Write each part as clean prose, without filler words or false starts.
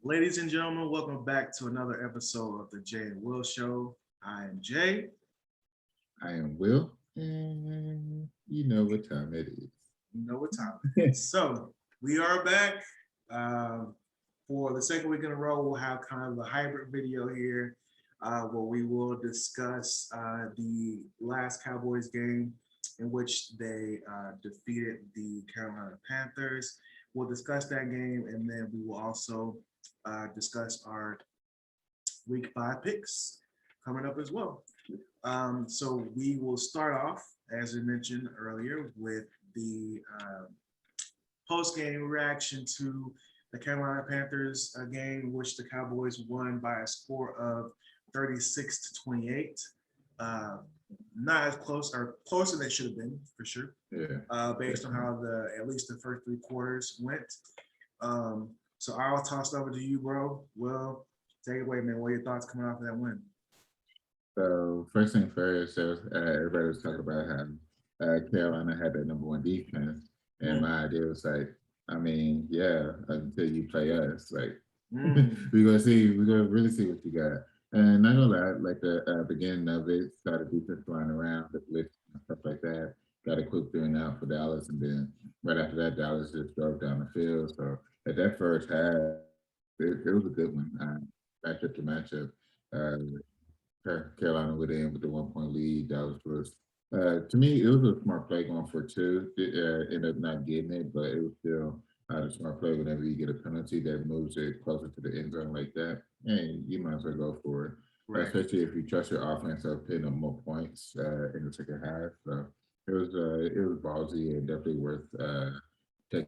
Ladies and gentlemen, welcome back to another episode of the Jay and Will Show. I am Jay. I am Will, and you know what time it is. You know what time it is. So we are back for the second week in a row. We'll have kind of a hybrid video here where we will discuss the last Cowboys game in which they defeated the Carolina Panthers. We'll discuss that game, and then we will also discuss our week 5 picks coming up as well. So we will start off, as we mentioned earlier, with the post-game reaction to the Carolina Panthers game, which the Cowboys won by a score of 36-28. Not as close or closer than they should have been for sure. Yeah. Based on how at least the first 3 quarters went. So I'll toss it over to you, bro. Well, take it away, man. What are your thoughts coming off of that win? So first thing first, everybody was talking about how Carolina had that number one defense, and my idea was like, I mean, yeah, until you play us, like we're gonna really see what you got. And not gonna lie, like the beginning of it, started defense flying around, the blitz and stuff like that. Got a quick 3-and-out for Dallas, and then right after that, Dallas just drove down the field. So at that first half, it was a good one. Matchup to matchup. Carolina would end with the 1 point lead. Dallas was, to me, it was a smart play going for two. Ended up not getting it, but it was still a smart play whenever you get a penalty that moves it closer to the end zone like that. And you might as well go for it, Right. especially if you trust your offense of putting up more points in the second half. So it was ballsy and definitely worth taking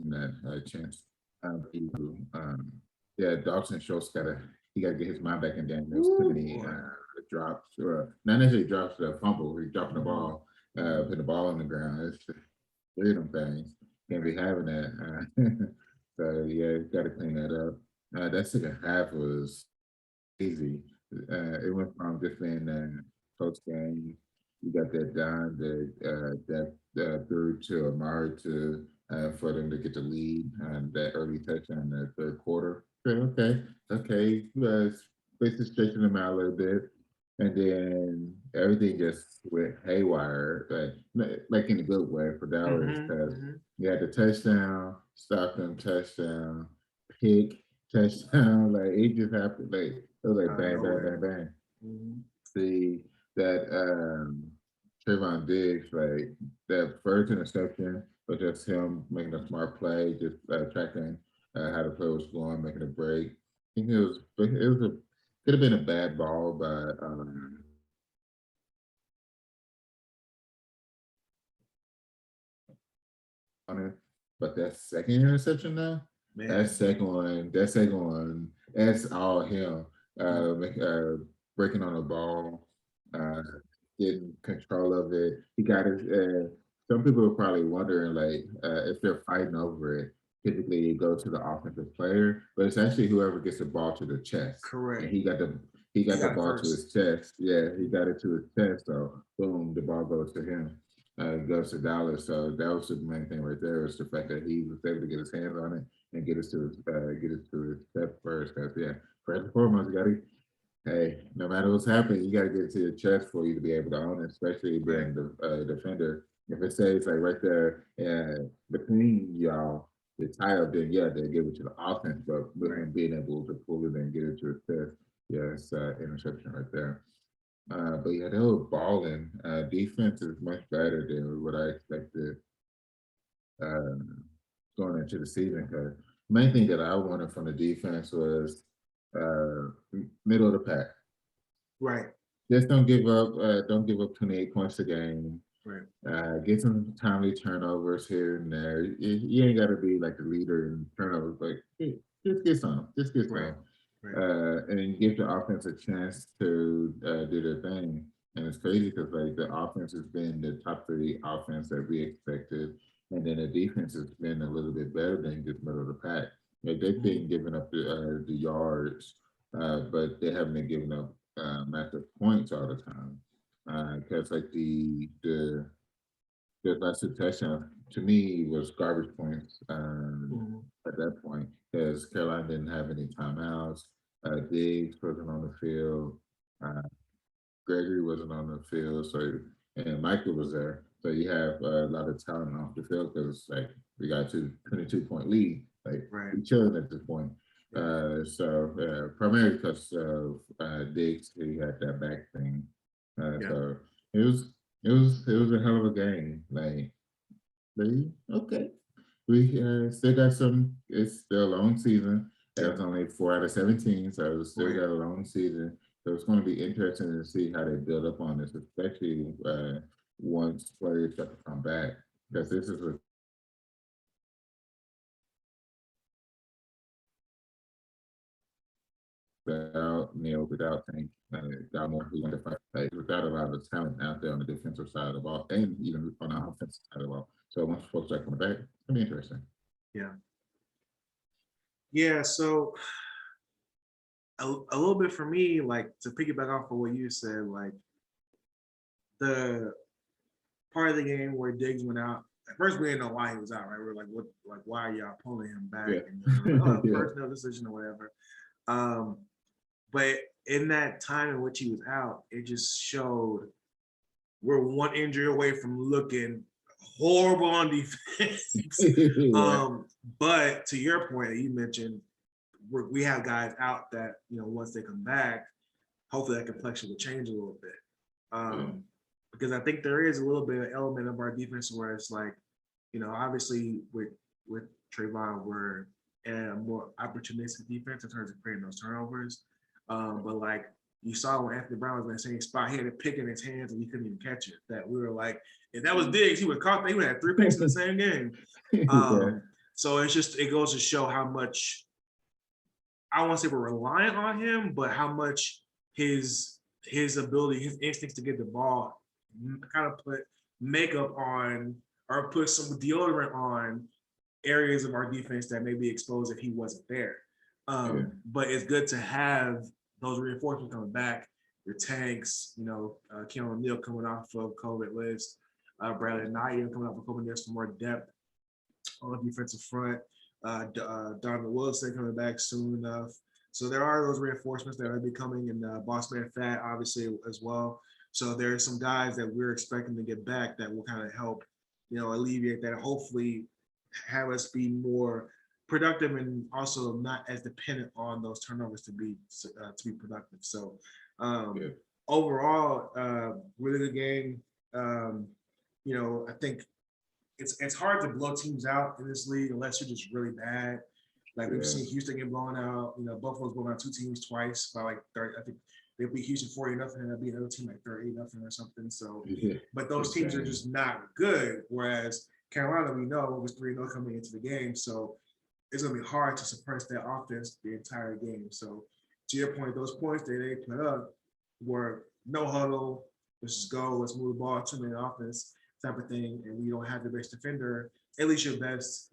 that chance. Um, yeah, Dawson Schultz he gotta get his mind back in game. There's too many drops, or not necessarily drops, fumble. He's dropping the ball, putting the ball on the ground. It's just three of them things. Can't be having that. So yeah, got to clean that up. That second half was easy. It went from just being a close game. You got that down that through to Amari to for them to get the lead and that early touchdown in the third quarter. Okay. Basically stretching them out a little bit, and then everything just went haywire, like in a good way for Dallas because you had the touchdown, Stockton touchdown, pick touchdown. Like it just happened. Like it was like bang, bang, bang, bang. See that Trayvon Diggs, like that first interception was just him making a smart play, just tracking how the play was going, making a break. I think it was a could have been a bad ball, but on it. But that second interception now, Man. that second one, that's all him. Breaking on the ball, uh, getting control of it. He got it. Some people are probably wondering, like, if they're fighting over it. Typically, you go to the offensive player, but it's actually whoever gets the ball to the chest. Correct. And he got the ball to his chest. Yeah, he got it to his chest. So boom, the ball goes to him. Goes to Dallas. So that was the main thing right there was the fact that he was able to get his hands on it and get it to his step first. Because yeah, first and foremost, you got to hey, no matter what's happening, you got to get it to your chest for you to be able to own it, especially being the defender. If it says like right there between y'all, the tie up, then yeah, they give it to the offense, but with him being able to pull it and get it to his chest, yeah, it's interception right there. But yeah, they were balling. Defense is much better than what I expected uh, going into the season. Because main thing that I wanted from the defense was middle of the pack. Right. Just don't give up. Don't give up 28 points a game. Right. Get some timely turnovers here and there. You ain't got to be like the leader in turnovers, but just get some. Just get some. Right. And give the offense a chance to do their thing. And it's crazy because like the offense has been the top 3 offense that we expected, and then the defense has been a little bit better than just middle of the pack. Like they've been giving up the yards, but they haven't been giving up massive points all the time. Because like the the last touchdown to me was garbage points Mhm. at that point because Carolina didn't have any timeouts. Diggs wasn't on the field. Uh, Gregory wasn't on the field, so and Michael was there. So you have a lot of talent off the field because like we got to 22-point lead. Like Right. we chilling at this point. Yeah. Primarily because of Diggs, he had that back thing. Yeah. So it was a hell of a game. Like, okay. We still got some. It's still a long season. Yeah. It's only 4 out of 17, so it's still Right. got a long season. So it's going to be interesting to see how they build up on this, especially once players start to come back, because this is without Neil, without Tank, without more who want to fight, like, without a lot of talent out there on the defensive side of the ball, and even on the offensive side of the ball. So once folks start coming back, it's gonna be interesting. Yeah. Yeah. So a little bit for me, like to piggyback off of what you said, like the part of the game where Diggs went out. At first, we didn't know why he was out, right? We were like, "What? Like, why are y'all pulling him back?" Yeah. And then we were like, "Oh, Yeah. personnel decision or whatever." Um, but in that time in which he was out, it just showed we're one injury away from looking horrible on defense. Yeah. But to your point that you mentioned, we have guys out that once they come back, hopefully that complexion will change a little bit. Because I think there is a little bit of element of our defense where it's like, obviously with Trayvon, we're a more opportunistic defense in terms of creating those turnovers. But like you saw when Anthony Brown was in the same spot, he had a pick in his hands and he couldn't even catch it. That we were like, if that was Diggs, he would have caught that. He would have had 3 picks in the same game. So it goes to show how much, I don't want to say we're reliant on him, but how much his ability, his instincts to get the ball kind of put makeup on or put some deodorant on areas of our defense that may be exposed if he wasn't there. But it's good to have those reinforcements coming back. Your tanks, Keanu O'Neal coming off of COVID list, Bradley Knight coming off of COVID list for more depth on the defensive front. Donovan Wilson coming back soon enough. So there are those reinforcements that are becoming, and Boss Man Fat obviously as well. So there are some guys that we're expecting to get back that will kind of help, alleviate that. Hopefully, have us be more productive and also not as dependent on those turnovers to be productive. So overall, really good game. I think it's hard to blow teams out in this league unless you're just really bad. Like we've seen Houston get blown out. Buffalo's blown out 2 teams twice by like 30. I think they beat Houston 40-0, and they'll beat another team like 38-0 or something. So, but those teams are just not good. Whereas Carolina, we know, was 3-0 coming into the game. So it's gonna be hard to suppress that offense the entire game. So to your point, those points that they put up were no huddle. Let's just go. Let's move the ball. 2-minute offense type of thing, and we don't have the best defender, at least your best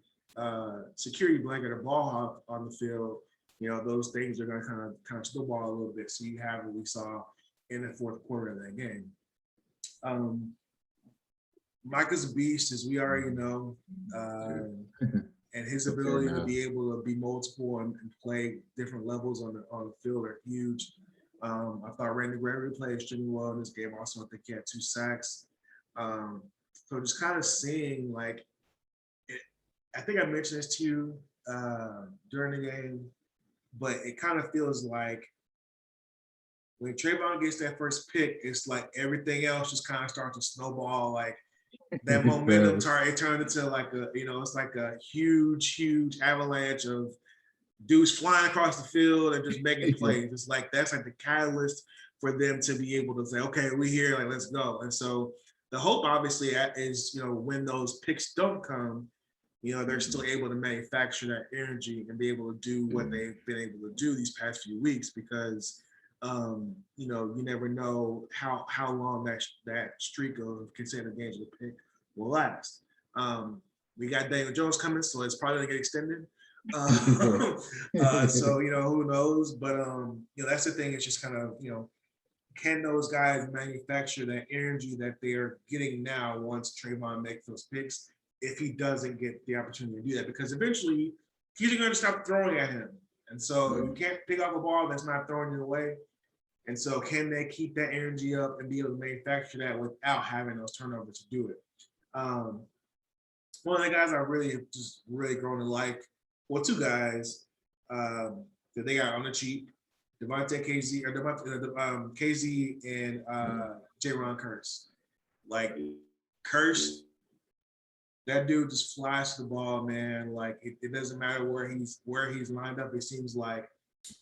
security blanket or ball hawk on the field. Those things are going to kind of snowball a little bit. So you have what we saw in the fourth quarter of that game. Micah's a beast, as we already know, and his ability to be able to be multiple and play different levels on the field are huge. I thought Randy Gregory played extremely well in this game. Also, I think he had 2 sacks. So just kind of seeing I think I mentioned this to you during the game, but it kind of feels like when Trayvon gets that first pick, it's like everything else just kind of starts to snowball. Like that momentum, it turned into like it's like a huge avalanche of dudes flying across the field and just making plays. It's like that's like the catalyst for them to be able to say, okay, we're here, like let's go. And so the hope obviously is, when those picks don't come, they're still able to manufacture that energy and be able to do what they've been able to do these past few weeks, because you never know how long that streak of consecutive games with pick will last. We got Daniel Jones coming, so it's probably gonna get extended. So who knows? But that's the thing. It's just kind of can those guys manufacture that energy that they're getting now once Trayvon makes those picks if he doesn't get the opportunity to do that? Because eventually he's going to stop throwing at him. And so you can't pick up a ball that's not throwing it away. And so can they keep that energy up and be able to manufacture that without having those turnovers to do it? One of the guys I really have just really grown to like, well, two guys that they got on the cheap, KZ and J-Ron Curse. Like Curse, that dude just flies the ball, man. Like it doesn't matter where he's lined up. It seems like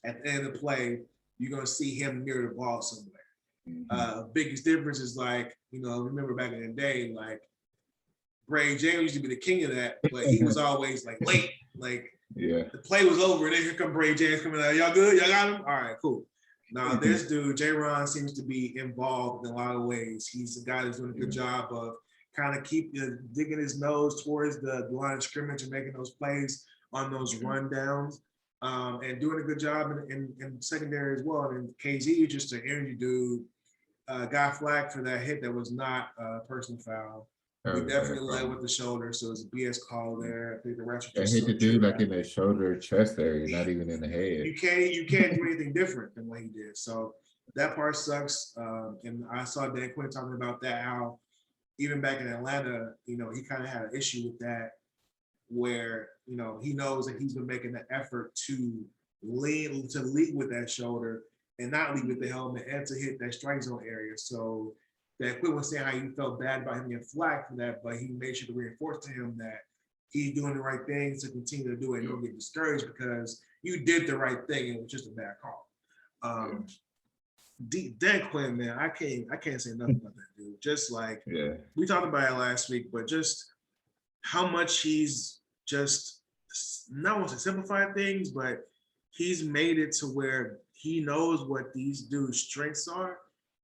at the end of the play, you're gonna see him near the ball somewhere. Biggest difference is like, remember back in the day, like Bray James used to be the king of that, but he was always like late. Like the play was over, and then here come Bray James coming out. Y'all good? Y'all got him? All right, cool. Now this dude, J-Ron, seems to be involved in a lot of ways. He's the guy that's doing a good job of kind of digging his nose towards the line of scrimmage and making those plays on those rundowns, and doing a good job in secondary as well. And KZ is just an energy dude. Got flagged for that hit that was not a personal foul. He definitely led with the shoulder, so it's a BS call there. I think the refs I hate to do like in the shoulder, chest area, not even in the head. You can't do anything different than what he did. So that part sucks. And I saw Dan Quinn talking about that, how even back in Atlanta, he kind of had an issue with that, where he knows that he's been making the effort to lead with that shoulder and not lead with the helmet and to hit that strike zone area. So that Quinn was saying how he felt bad about him getting flagged for that, but he made sure to reinforce to him that he's doing the right thing to continue to do it and don't get discouraged because you did the right thing and it was just a bad call. Dan Quinn, man, I can't say nothing about that dude. Just like we talked about it last week, but just how much he's just not want to simplify things, but he's made it to where he knows what these dudes' strengths are.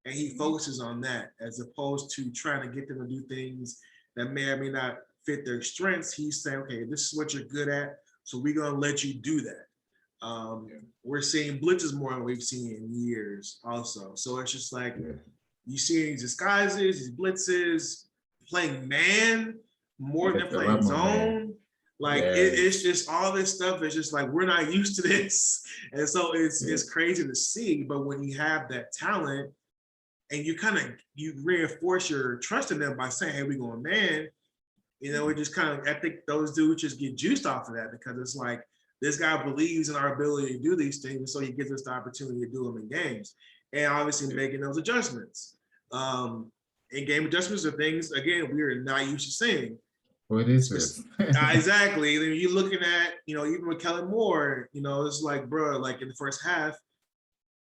And he focuses on that as opposed to trying to get them to do things that may or may not fit their strengths. He's saying, okay, this is what you're good at, so we're going to let you do that. We're seeing blitzes more than we've seen in years also. So it's just like you see these disguises, these blitzes, playing man more than playing zone. Like it's just all this stuff. It's just like we're not used to this. And so it's crazy to see. But when you have that talent, and you reinforce your trust in them by saying, hey, we going man, it just kind of, I think those dudes just get juiced off of that because it's like, this guy believes in our ability to do these things. And so he gives us the opportunity to do them in games and obviously making those adjustments. In-game adjustments are things, again, we are not used to seeing. What is this? Exactly. And you're looking at, even with Kellen Moore, it's like, bro, like in the first half,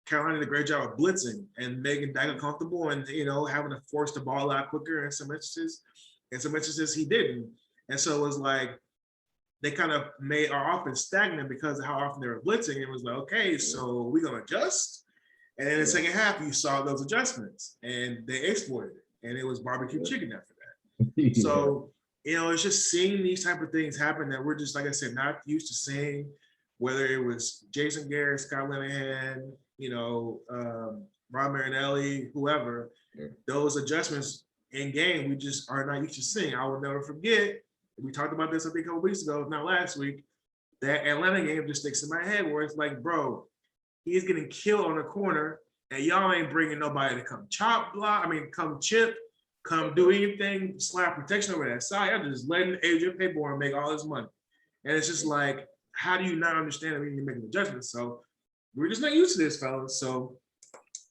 Carolina did a great job of blitzing and making Dak uncomfortable and, having to force the ball out quicker in some instances. In some instances, he didn't. And so it was like, they kind of made our offense stagnant because of how often they were blitzing. It was like, okay, so we're going to adjust. And in the second half, you saw those adjustments and they exploited it. And it was barbecue chicken after that. So, it's just seeing these type of things happen that we're just, like I said, not used to seeing, whether it was Jason Garrett, Scott Linehan, Rob Marinelli, whoever, those adjustments in game, we just are not used to seeing. I will never forget, we talked about this, I think, a couple weeks ago, not last week, that Atlanta game just sticks in my head where it's like, bro, he's getting killed on the corner and y'all ain't bringing nobody to come come chip, come do anything, slap protection over that side. I'm just letting Adrian Payborn make all his money. And it's just like, how do you not understand that we need to make an adjustment? So we're just not used to this, fellas. So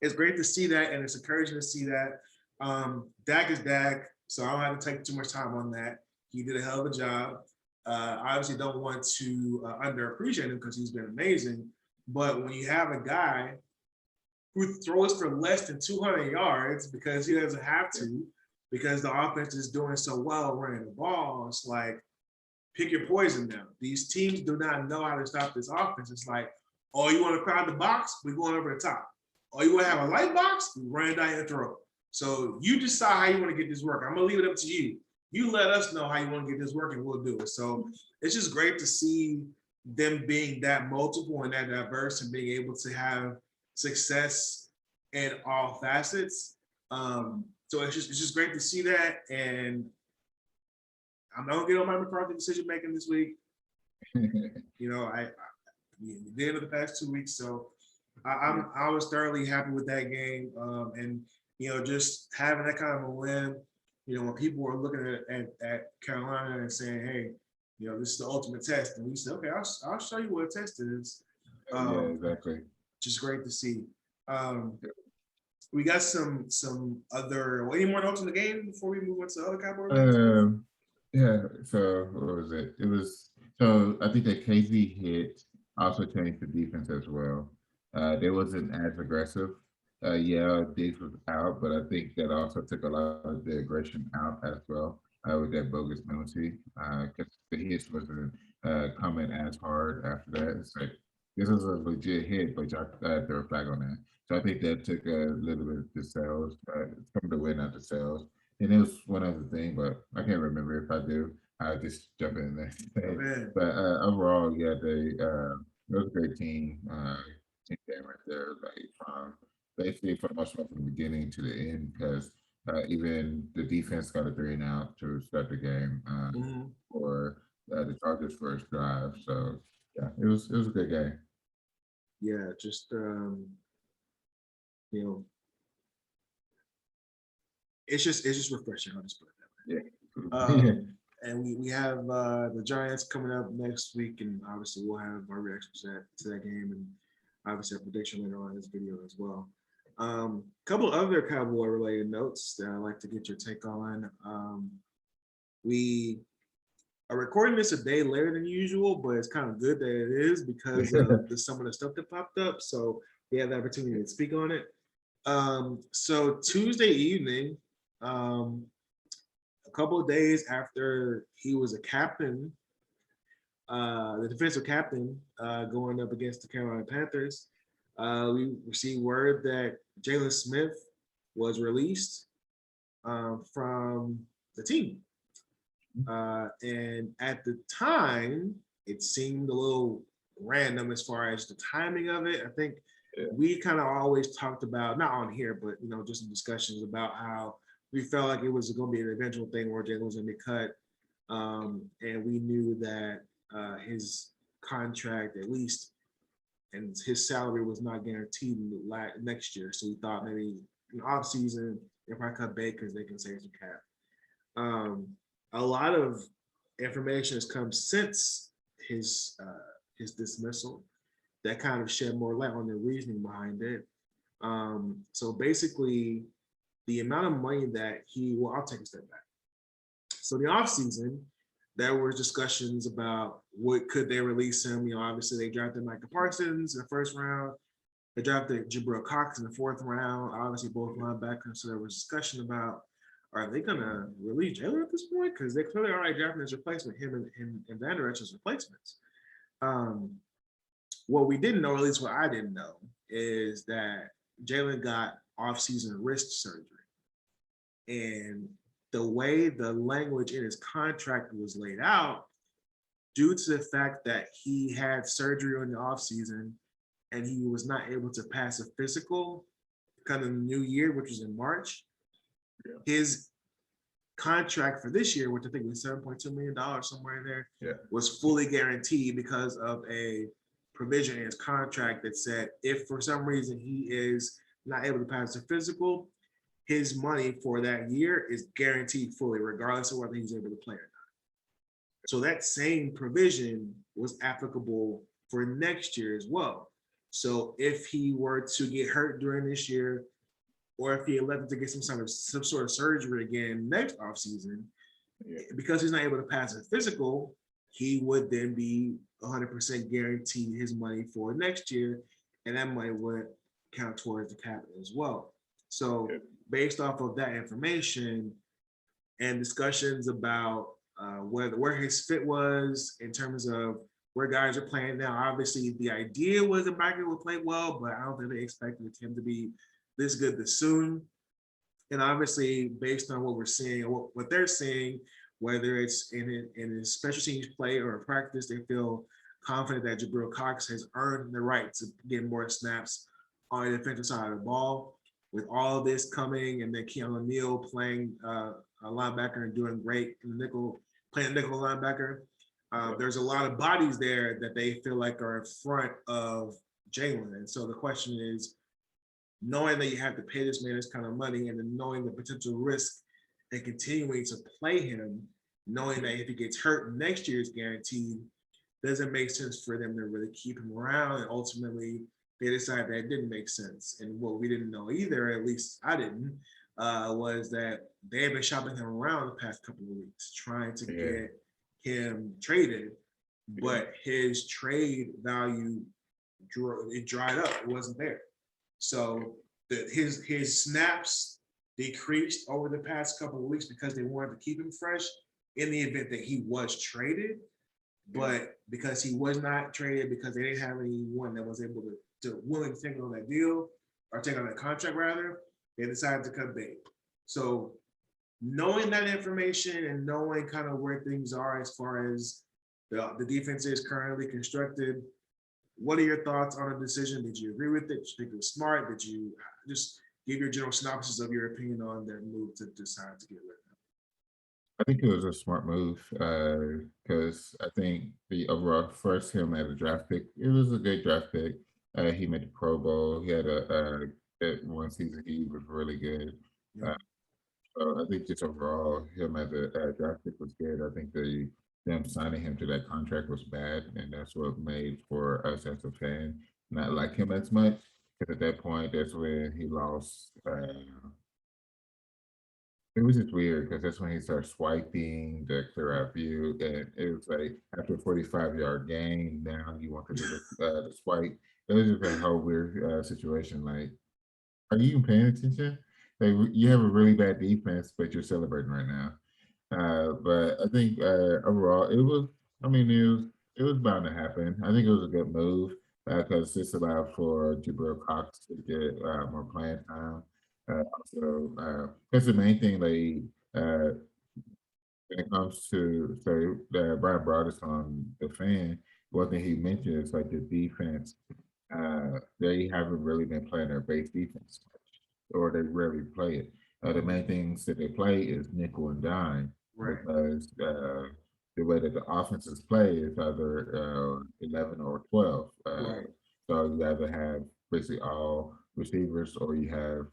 it's great to see that, and it's encouraging to see that. Dak is Dak, so I don't have to take too much time on that. He did a hell of a job. I obviously don't want to underappreciate him because he's been amazing. But when you have a guy who throws for less than 200 yards because he doesn't have to, because the offense is doing so well running the ball, it's like, pick your poison now. These teams do not know how to stop this offense. It's like, oh, you want to crowd the box? We're going over the top. Oh, you want to have a light box? We run it down your throat. So you decide how you want to get this work. I'm going to leave it up to you. You let us know how you want to get this work and we'll do it. So it's just great to see them being that multiple and that diverse and being able to have success in all facets. So it's just great to see that, and I'm not gonna get on my McCarthy decision making this week. You know, I did it the past 2 weeks, so I was thoroughly happy with that game, and you know, just having that kind of a win. You know, when people were looking at Carolina and saying, "Hey, you know, this is the ultimate test," and we said, "Okay, I'll show you what a test is." Yeah, exactly. Just great to see. We got some other. Any more notes on the game before we move on to other Cowboy games? Yeah. So what was it? It was so I think that KZ hit also changed the defense as well. They wasn't as aggressive. Yeah, Diggs was out, but I think that also took a lot of the aggression out as well with that bogus penalty. Because the hits wasn't coming as hard after that. It's like this is a legit hit, but y'all threw a flag on that. So I think that took a little bit of the sales, from the win out the sales. And it was one other thing, but I can't remember. If I do, I'll just jump in there. Man. But overall, yeah, it was a great team game right there. Like basically from much more from the beginning to the end, because even the defense got a 3-and-out to start the game for the Chargers' first drive. So yeah, it was a good game. Yeah, just you know, it's just refreshing. I'll just put it that way. Yeah. And we have the Giants coming up next week, and obviously we'll have our reactions to that game, and obviously a prediction later on in this video as well. Couple other Cowboy related notes that I'd like to get your take on. We are recording this a day later than usual, but it's kind of good that it is because of some of the stuff that popped up. So we have the opportunity to speak on it. So Tuesday evening, a couple of days after he was a captain, the defensive captain, going up against the Carolina Panthers, we received word that Jalen Smith was released from the team. And at the time, it seemed a little random as far as the timing of it. I think we kind of always talked about, not on here, but you know, just in discussions about how we felt like it was going to be an eventual thing where Jalen was going to be cut, and we knew that his contract, at least, and his salary was not guaranteed next year. So we thought maybe in the off season if I cut bait because they can save some cap. A lot of information has come since his dismissal that kind of shed more light on the reasoning behind it. So basically, the amount of money that I'll take a step back. So the offseason, there were discussions about what could they release him. You know, obviously they drafted Micah Parsons in the first round. They drafted Jabril Cox in the fourth round. Obviously both linebackers. So there was discussion about, are they gonna release Jalen at this point? Because they clearly already drafted his replacement, him and Vander Esch as replacements. What we didn't know, or at least what I didn't know, is that Jalen got off-season wrist surgery. And the way the language in his contract was laid out, due to the fact that he had surgery in the offseason and he was not able to pass a physical kind of new year, which was in March, his contract for this year, which I think was $7.2 million somewhere in there, was fully guaranteed because of a provision in his contract that said if for some reason he is not able to pass a physical, his money for that year is guaranteed fully, regardless of whether he's able to play or not. So that same provision was applicable for next year as well. So if he were to get hurt during this year, or if he elected to get some sort of surgery again next offseason, because he's not able to pass a physical, he would then be 100% guaranteed his money for next year, and that money would count towards the cap as well. So based off of that information and discussions about where his fit was in terms of where guys are playing now, obviously the idea was that Michael would play well, but I don't think they expected him to be this good this soon. And obviously, based on what we're seeing, what they're seeing, whether it's in his special teams play or practice, they feel confident that Jabril Cox has earned the right to get more snaps on the defensive side of the ball. with all this coming, and then Keanu Neal playing a linebacker and doing great in the nickel, playing nickel linebacker. There's a lot of bodies there that they feel like are in front of Jalen. And so the question is, knowing that you have to pay this man this kind of money, and then knowing the potential risk and continuing to play him, knowing that if he gets hurt next year is guaranteed, doesn't make sense for them to really keep him around. And ultimately, they decided that it didn't make sense. And what we didn't know either, at least I didn't, was that they had been shopping him around the past couple of weeks, trying to get him traded, but his trade value dried up. It wasn't there. So his snaps decreased over the past couple of weeks because they wanted to keep him fresh in the event that he was traded. But because he was not traded, because they didn't have anyone that was able to willing to take on that deal or take on that contract rather, they decided to cut bait. So knowing that information and knowing kind of where things are as far as the defense is currently constructed, what are your thoughts on the decision? Did you agree with it? Did you think it was smart? Did you just give your general synopsis of your opinion on their move to decide to get rid of him? I think it was a smart move because I think the overall first him as a draft pick, it was a good draft pick. He made the Pro Bowl. He had that one season he was really good. Yeah. So I think just overall him as a draft pick was good. I think them signing him to that contract was bad, and that's what made for us as a fan not like him as much. Because at that point, that's when he lost. It was just weird because that's when he started swiping the clear out view, and it was like after a 45-yard gain, now you want to do the swipe. It was just a whole weird situation. Like, are you even paying attention? Like, you have a really bad defense, but you're celebrating right now. But I think overall, I mean, it was bound to happen. I think it was a good move because this allowed for Jabril Cox to get more playing time. Also, that's the main thing when it comes to say Brian brought us on the fan. One thing he mentioned is like the defense. They haven't really been playing their base defense much, or they rarely play it. The main things that they play is nickel and dime Right. because the way that the offenses play is either 11 or 12. Right. So you either have basically all receivers, or you have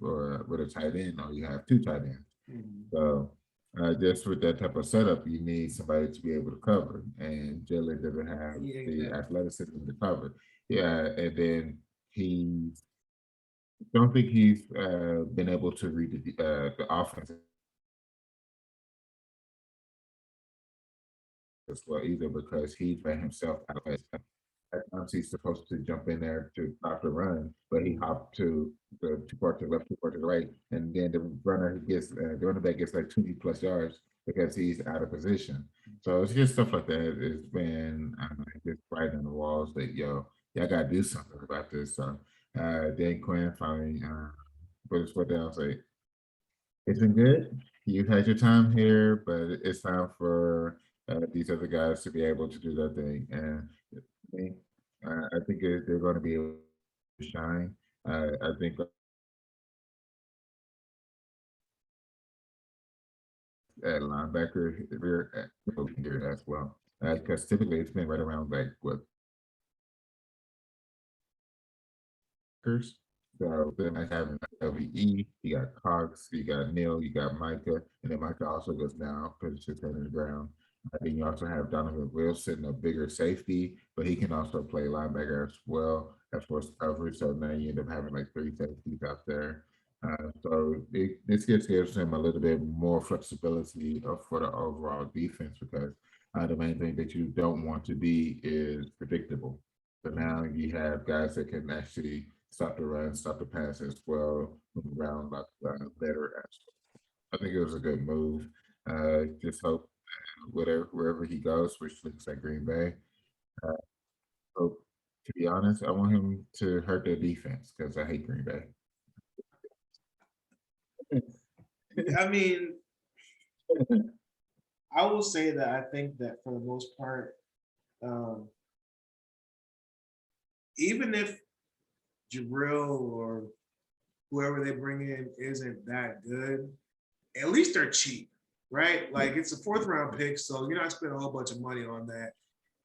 with a tight end, or you have two tight ends. So just with that type of setup, you need somebody to be able to cover, and Jalen doesn't have the athleticism to cover. Yeah, and then he's don't think he's been able to read the offense as well either because he's by himself out of place. At times he's supposed to jump in there to stop the run, but he hopped to the two part to the left, two part to the right, and then the the running back gets like 20+ yards because he's out of position. So it's just stuff like that. It's been just right on the walls that y'all gotta do something about this. So Dan Quinn finally put his foot down, say it's been good. You've had your time here, but it's time for these other guys to be able to do their thing. And I think they're going to be able to shine. I think at linebacker, here as well. Because typically it's been right around like what so then I have LVE, you got Cox, you got Neil, you got Micah, and then Micah also goes down, puts his head in the ground. I think you also have Donovan Wilson, a bigger safety, but he can also play linebacker as well as far as coverage. So now you end up having like 3 safeties out there. This just gives him a little bit more flexibility for the overall defense because the main thing that you don't want to be is predictable. So now you have guys that can actually stop the run, stop the pass as well, move around like better. I think it was a good move. Just hope wherever he goes, which looks like Green Bay. So to be honest, I want him to hurt their defense because I hate Green Bay. I mean, I will say that I think that for the most part, even if Jabril or whoever they bring in isn't that good, at least they're cheap, right? Like it's a 4th-round pick, so you're not spending a whole bunch of money on that.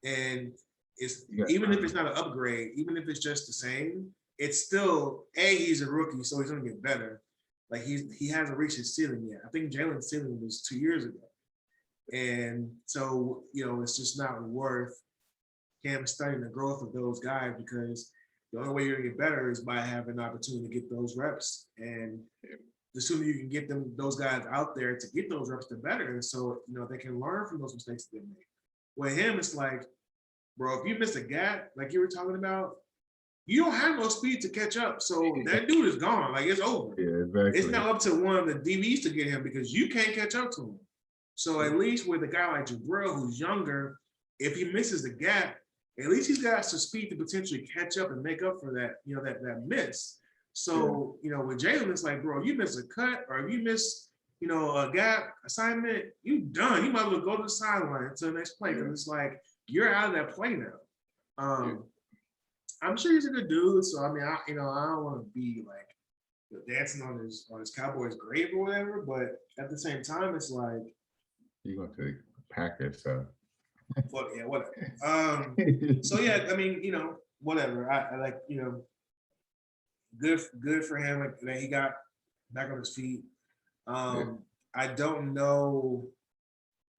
And it's even if it's not an upgrade, even if it's just the same, it's still he's a rookie, so he's gonna get better. Like he hasn't reached his ceiling yet. I think Jalen's ceiling was 2 years ago. And so, it's just not worth him studying the growth of those guys, because the only way you're gonna get better is by having an opportunity to get those reps. And the sooner you can get those guys out there to get those reps, the better. And so, they can learn from those mistakes that they make. With him, it's like, bro, if you miss a gap, like you were talking about, you don't have no speed to catch up. So that dude is gone. Like, it's over. Yeah, exactly. It's now up to one of the DBs to get him, because you can't catch up to him. So at least with a guy like Jabril, who's younger, if he misses the gap, at least he's got some speed to potentially catch up and make up for that, that miss. So, with Jalen, it's like, bro, you miss a cut, or if you miss, a gap assignment, you done. You might as well go to the sideline until the next play, because it's like, you're out of that play now. I'm sure he's a good dude. So, I mean, I don't want to be like dancing on his Cowboys grave or whatever, but at the same time, it's like, you're going to take Packers, so. Fuck yeah, whatever. So yeah, I mean, whatever. I like, good for him, like, that he got back on his feet. I don't know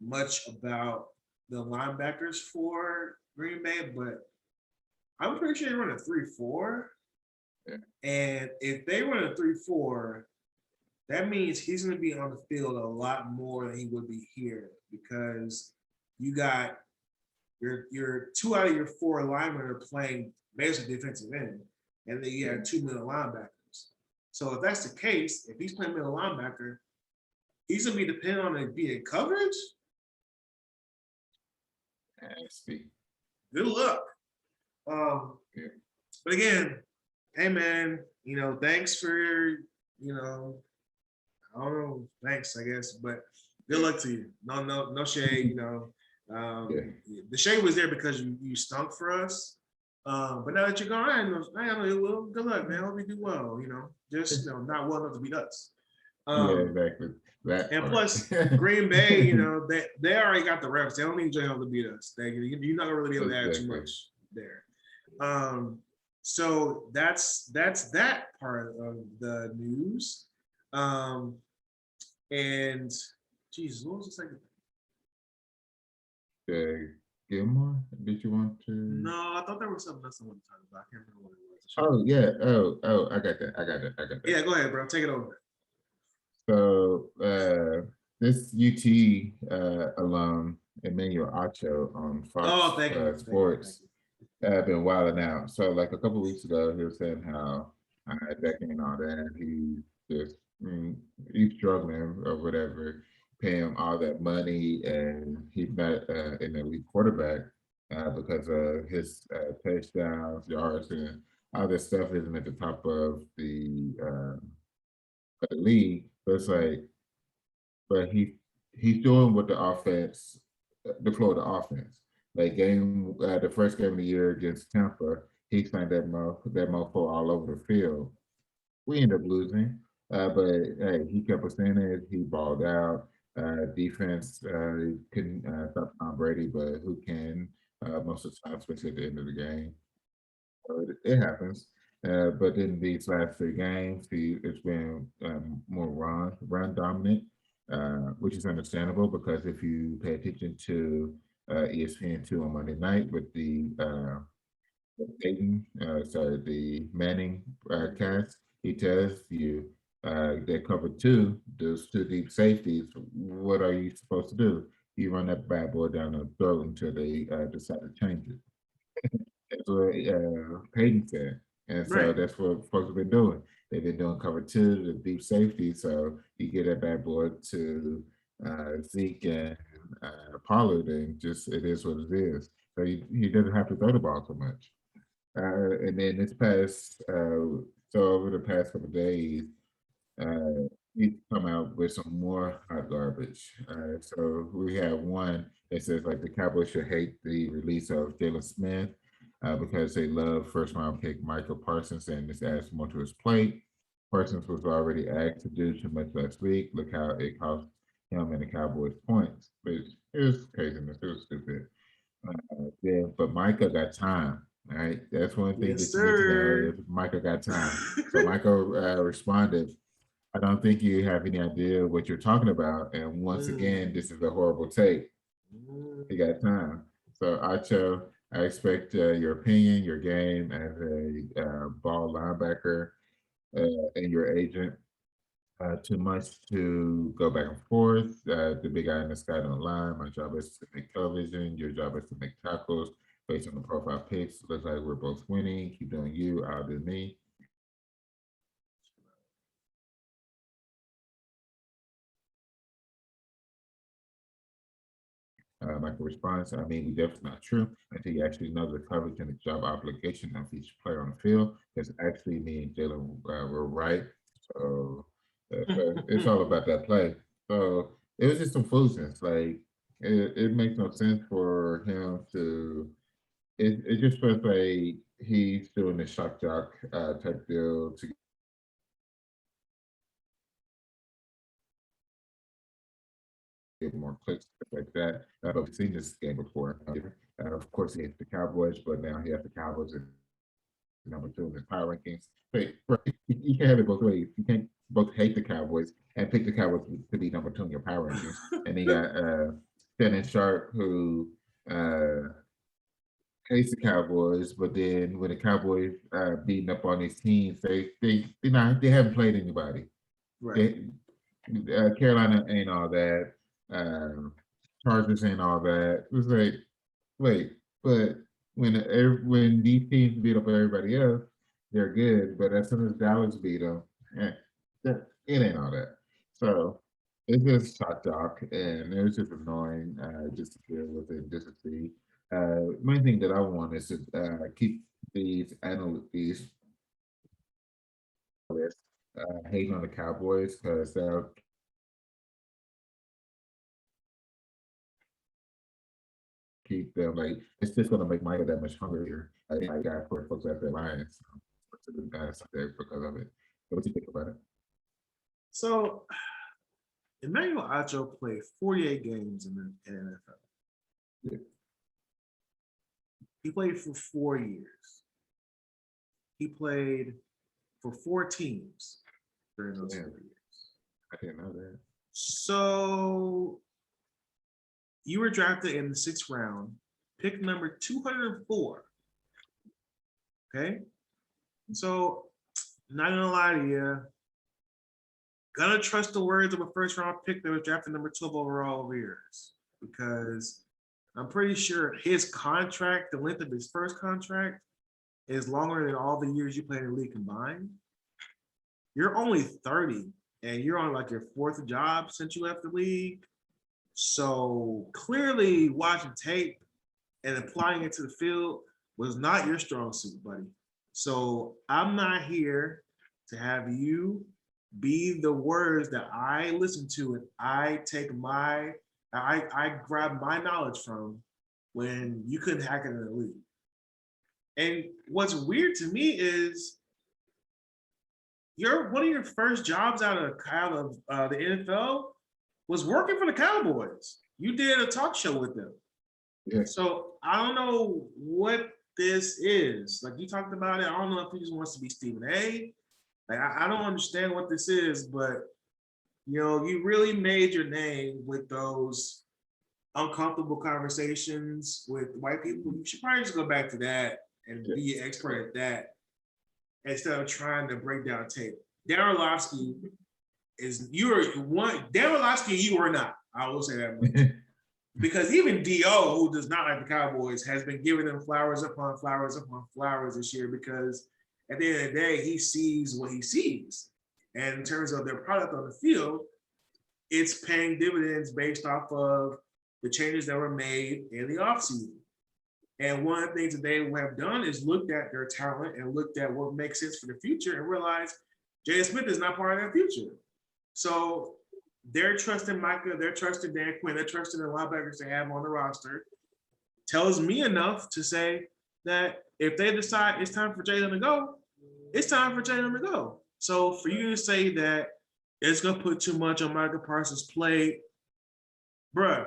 much about the linebackers for Green Bay, but I'm pretty sure they run a 3-4. Yeah. And if they run a 3-4, that means he's going to be on the field a lot more than he would be here, because you got your 2 out of your 4 linemen are playing basically defensive end, and then you have 2 middle linebackers. So if that's the case, if he's playing middle linebacker, he's gonna be dependent on it being coverage. Good luck. But again, hey man, thanks for I don't know, thanks, I guess, but good luck to you. No shade, The shade was there because you stunk for us. But now that you're gone, I know you will. Good luck, man. Hope you do well. Just not well enough to beat us. Yeah, exactly. And plus, Green Bay, they already got the reps. They don't need J-Ho to beat us. You're not gonna really be able to add too much there. So that's that part of the news. And Jesus, what was the second thing? Gilmore, did you want to? No, I thought there was something else I wanted to talk about. I can't remember what it was. Oh yeah. Oh, I got that. Yeah, go ahead, bro. Take it over. So this UT alum Emmanuel Acho on Fox Sports been wilding out. So like a couple of weeks ago, he was saying how decking and all that, he just he's struggling or whatever, pay him all that money, and he's not an elite quarterback because of his touchdowns, yards, and all this stuff isn't at the top of the league. So it's like, but he's doing what the offense, the flow of the offense. Like the first game of the year against Tampa, he signed that mofo all over the field. We ended up losing, but hey, he kept us in it. He balled out. Defense couldn't stop Tom Brady, but who can most of the time, especially at the end of the game. So it happens. But in these last 3 games, it's been more run dominant, which is understandable because if you pay attention to ESPN2 on Monday night with the the Manning cast, he tells you they cover 2, those 2 deep safeties. What are you supposed to do? You run that bad boy down the throat until they decide to change it. That's what Peyton said. And so that's what folks have been doing. They've been doing cover 2, the deep safety. So you get that bad boy to Zeke and Pollard, and just it is what it is. So he doesn't have to throw the ball so much. And then over the past couple of days, he's come out with some more hot garbage. So we have one that says like the Cowboys should hate the release of Jalen Smith because they love first round pick Michael Parsons and this adds more to his plate. Parsons was already asked to do too much last week. Look how it cost him and the Cowboys points. Which it was craziness. It was stupid. Yeah, but Micah got time. All right, that's one thing Yes, that you need to know sir. is Micah got time. So Michael responded, "I don't think you have any idea what you're talking about." And once again, this is a horrible take. He Mm. got time. So Acho, I expect your opinion, your game as a ball linebacker, and your agent. Too much to go back and forth. The big guy in the sky don't lie. My job is to make television. Your job is to make tackles based on the profile picks. Looks like we're both winning. Keep doing you. I'll do me. Michael responds, I mean, we definitely not true until you actually know the coverage and the job obligation of each player on the field. Because actually, me and Jalen were right. So it's all about that play. So it was just some foolishness. Like it makes no sense for him to. It just feels like he's doing the shock jock type deal to get more clicks, stuff like that. But we've seen this game before. Of course, he hates the Cowboys, but now he has the Cowboys at number two in his power rankings. But you can't have it both ways. You can't both hate the Cowboys and pick the Cowboys to be number two in your power rankings. And then you got Shannon Sharp, who hates the Cowboys, but then when the Cowboys beating up on these teams, they haven't played anybody. Right. They, Carolina ain't all that. Chargers ain't all that. It was like, wait, but when these teams beat up everybody else, they're good. But as soon as Dallas beat them, it ain't all that. So it's just shock jock, and it was just annoying just to deal with it, just to see. Main thing that I want is to keep these hating on the Cowboys because they'll keep them like it's just gonna make Micah that much hungrier. I got for folks at the Lions to the best there because of it. What do you think about it? So Emmanuel Acho played 48 games in the NFL. Yeah. He played for 4 years. He played for 4 teams during those 4 years. I didn't know that. So you were drafted in the 6th round, pick number 204. Okay. So, not gonna lie to you, gonna trust the words of a 1st-round pick that was drafted number 12 overall over years because I'm pretty sure his contract, the length of his first contract, is longer than all the years you played in the league combined. You're only 30 and you're on like your 4th job since you left the league. So clearly watching tape and applying it to the field was not your strong suit, buddy. So I'm not here to have you be the words that I listen to and I grab my knowledge from when you couldn't hack it in the league. And what's weird to me is one of your first jobs out of the NFL was working for the Cowboys. You did a talk show with them. Yeah. So I don't know what this is. Like you talked about it. I don't know if he just wants to be Stephen A. Like I don't understand what this is, but you really made your name with those uncomfortable conversations with white people. You should probably just go back to that and be an expert at that instead of trying to break down tape. Darren Orlovsky you are not. I will say that much. Because even D.O., who does not like the Cowboys, has been giving them flowers upon flowers upon flowers this year because at the end of the day, he sees what he sees. And in terms of their product on the field, it's paying dividends based off of the changes that were made in the offseason. And one of the things that they have done is looked at their talent and looked at what makes sense for the future and realized Jay Smith is not part of their future. So they're trusting Micah, they're trusting Dan Quinn, they're trusting the linebackers they have on the roster. Tells me enough to say that if they decide it's time for Jalen to go, it's time for Jalen to go. So for you to say that it's gonna put too much on Michael Parsons' plate, bruh,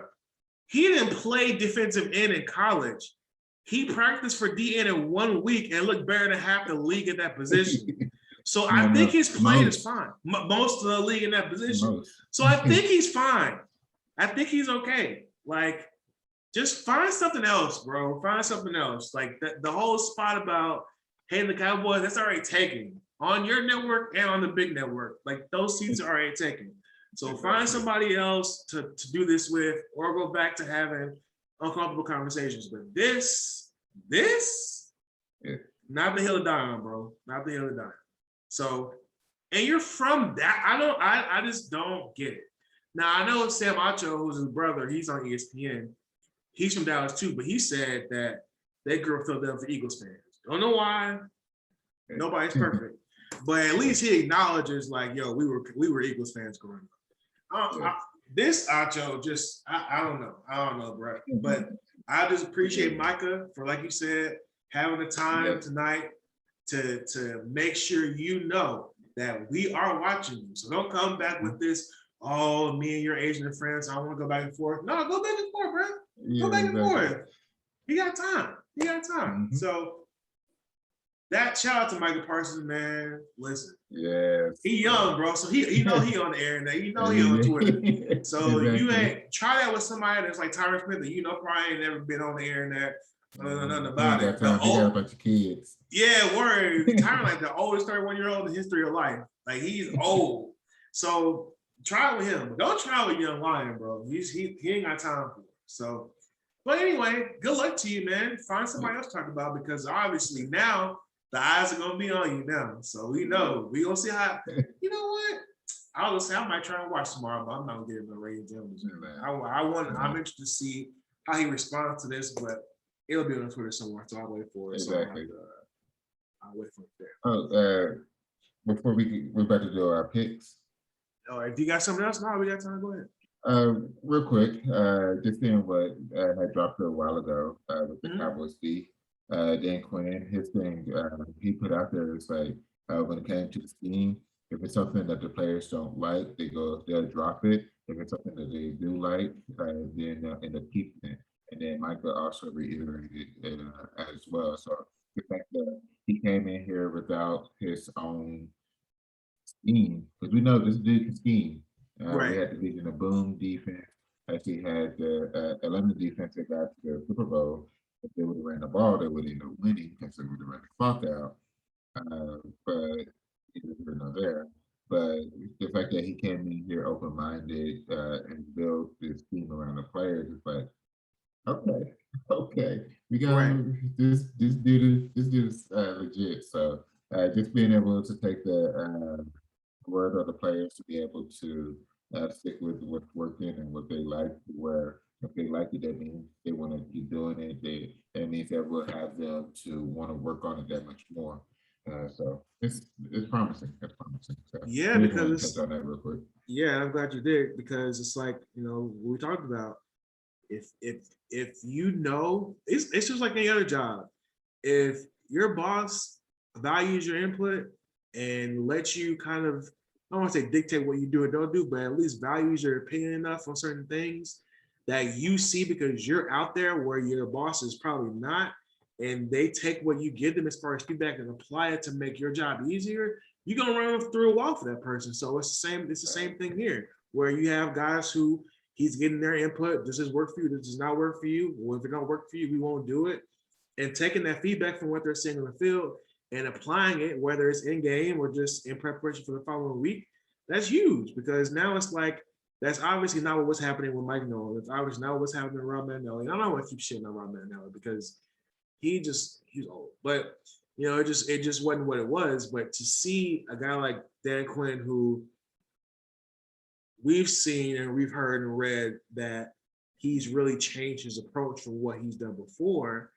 he didn't play defensive end in college. He practiced for DN in 1 week and looked better than half the league at that position. So I think his play is fine. Most of the league in that position. So I think he's fine. I think he's okay. Like, just find something else, bro. Find something else. Like the whole spot about, hey, the Cowboys, that's already taken on your network and on the big network. Like, those seats are already taken. So find somebody else to do this with, or go back to having uncomfortable conversations. But this, not the hill to die on, bro. Not the hill to die. So, and you're from that. I just don't get it. Now, I know Sam Acho, who's his brother, he's on ESPN. He's from Dallas too, but he said that they grew up Philadelphia Eagles fans. Don't know why. Nobody's perfect. But at least he acknowledges, like, yo, we were Eagles fans growing up. This Acho, just I don't know, bro. But I just appreciate Micah for, like you said, having the time tonight to make sure you know that we are watching you. So don't come back with this, oh, me and your Asian friends, I want to go back and forth. No, go back and forth, bro. Go back and forth. He got time. So that shout out to Michael Parsons, man. Listen, he young, bro. So he know he on the air now. He know he on Twitter. So you ain't try that with somebody that's like Tyron Smith, that you know probably ain't never been on the air and that. Nothing about it. He got a bunch of kids. Yeah, word. Tyron like the oldest 31-year-old in the history of life. Like, he's old. So try with him. Don't try with Young Lion, bro. He ain't got time for it. So, but anyway, good luck to you, man. Find somebody else to talk about, because obviously now the eyes are gonna be on you now. So we know we gonna see how. You know what? I was gonna say I might try and watch tomorrow, but I'm not gonna get him a rating. I'm interested to see how he responds to this, but it'll be on Twitter somewhere, so I'll wait for it. Exactly. So I'll wait for it there. Before we're about to do our picks. All right, do you got something else? No, we got time. Go ahead. Real quick, just seeing what I dropped a while ago with the Cowboys beef. Dan Quinn, his thing, he put out there is like, when it came to the scheme, if it's something that the players don't like, they'll drop it. If it's something that they do like, then they'll end up keeping it. And then Michael also reiterated it as well. So the fact that he came in here without his own scheme, because we know this dude can scheme. Right. We had the Legion of Boom defense. Actually had the Atlanta defense that got to the Super Bowl. If they would have ran the ball, they would end up winning because they would have ran the clock out. But either not there. But the fact that he came in here open-minded and built this team around the players, it's like, okay, we got this dude is legit. So just being able to take the word of the players to be able to stick with what's working and what they like, where if they like it, that means they want to keep doing it. That means that will have them to want to work on it that much more. So it's promising. It's promising. So yeah, because touch on that real quick. Yeah, I'm glad you did, because it's like, you know, we talked about, if you know, it's just like any other job. If your boss values your input and lets you kind of, I don't want to say dictate what you do or don't do, but at least values your opinion enough on certain things that you see because you're out there where your boss is probably not, and they take what you give them as far as feedback and apply it to make your job easier, you're gonna run through a wall for that person. So it's the same thing here, where you have guys who he's getting their input. Does this work for you? Does this not work for you? Well, if it don't work for you, we won't do it. And taking that feedback from what they're saying on the field and applying it, whether it's in game or just in preparation for the following week, that's huge, because now it's like, that's obviously not what was happening with Mike Nolan. It's obviously not what's happening with Rob Mandelli. And I don't want to keep shitting on Rob Mandelli because he's old. But you know, it just wasn't what it was. But to see a guy like Dan Quinn, who we've seen and we've heard and read that he's really changed his approach from what he's done before,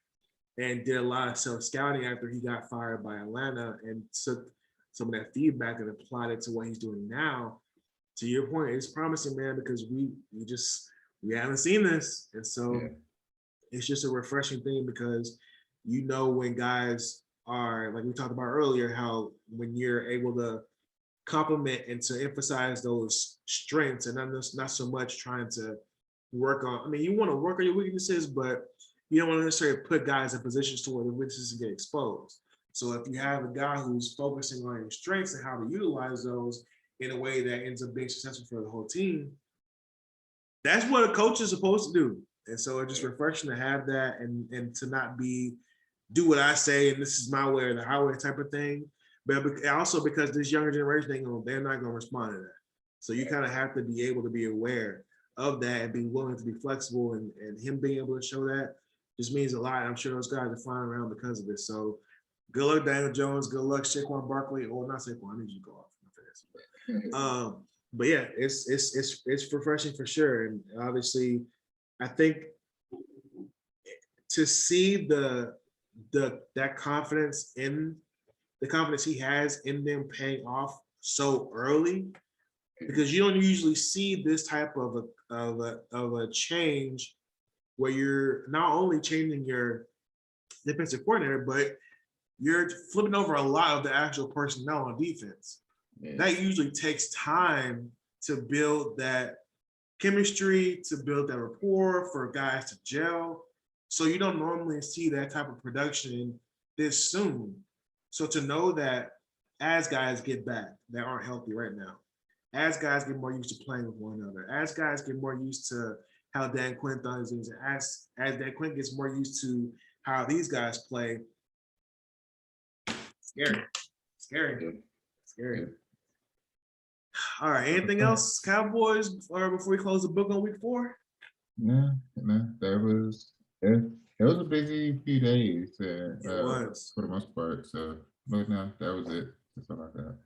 and did a lot of self-scouting after he got fired by Atlanta, and took some of that feedback and applied it to what he's doing now. To your point, it's promising, man, because we haven't seen this. And so it's just a refreshing thing, because you know when guys are, like we talked about earlier, how when you're able to complement and to emphasize those strengths and not so much trying to work on. I mean, you want to work on your weaknesses, but you don't want to necessarily put guys in positions to where the weaknesses get exposed. So if you have a guy who's focusing on your strengths and how to utilize those in a way that ends up being successful for the whole team, that's what a coach is supposed to do. And so it's just refreshing to have that and to not do what I say and this is my way or the highway type of thing. But also because this younger generation, they're not going to respond to that. So you kind of have to be able to be aware of that and be willing to be flexible. And him being able to show that just means a lot. I'm sure those guys are flying around because of this. So good luck, Daniel Jones. Good luck, Saquon Barkley. Or not Saquon, I need you to go off. But yeah, it's refreshing for sure. And obviously, I think to see that confidence in the confidence he has in them paying off so early, because you don't usually see this type of a change where you're not only changing your defensive coordinator, but you're flipping over a lot of the actual personnel on defense. Yeah. That usually takes time to build that chemistry, to build that rapport for guys to gel. So you don't normally see that type of production this soon. So to know that as guys get back that aren't healthy right now, as guys get more used to playing with one another, as guys get more used to how Dan Quinn does things, as Dan Quinn gets more used to how these guys play, scary. All right, anything else, Cowboys, or before we close the book on week 4? No, that was it. It was a busy few days. It was for the most part. So, but no, that was it. Just like that.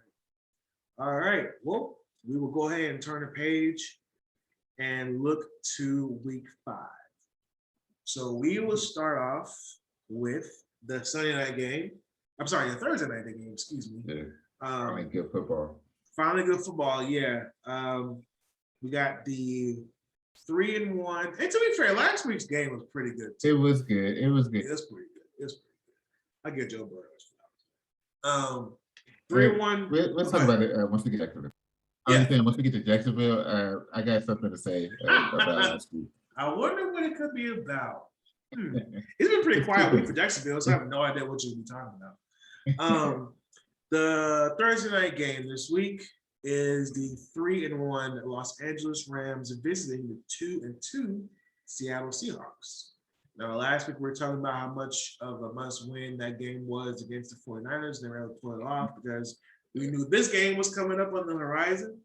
All right. Well, we will go ahead and turn the page and look to week 5. So we will start off with the Sunday night game. I'm sorry, the Thursday night game. Excuse me. Yeah. Finally good football. Finally good football. Yeah. We got the 3-1. And to be fair, last week's game was pretty good too. It was good. It was good. It was pretty good. I get Joe Burrow. 3-1. Let's talk about it once we get back to it. I understand once we get to Jacksonville, I got something to say about last week. I wonder what it could be about. It's been a pretty quiet week for Jacksonville, so I have no idea what you'll be talking about. The Thursday night game this week is the 3-1 Los Angeles Rams visiting the 2-2 Seattle Seahawks. Now, last week we were talking about how much of a must-win that game was against the 49ers. They were able to pull it off because we knew this game was coming up on the horizon.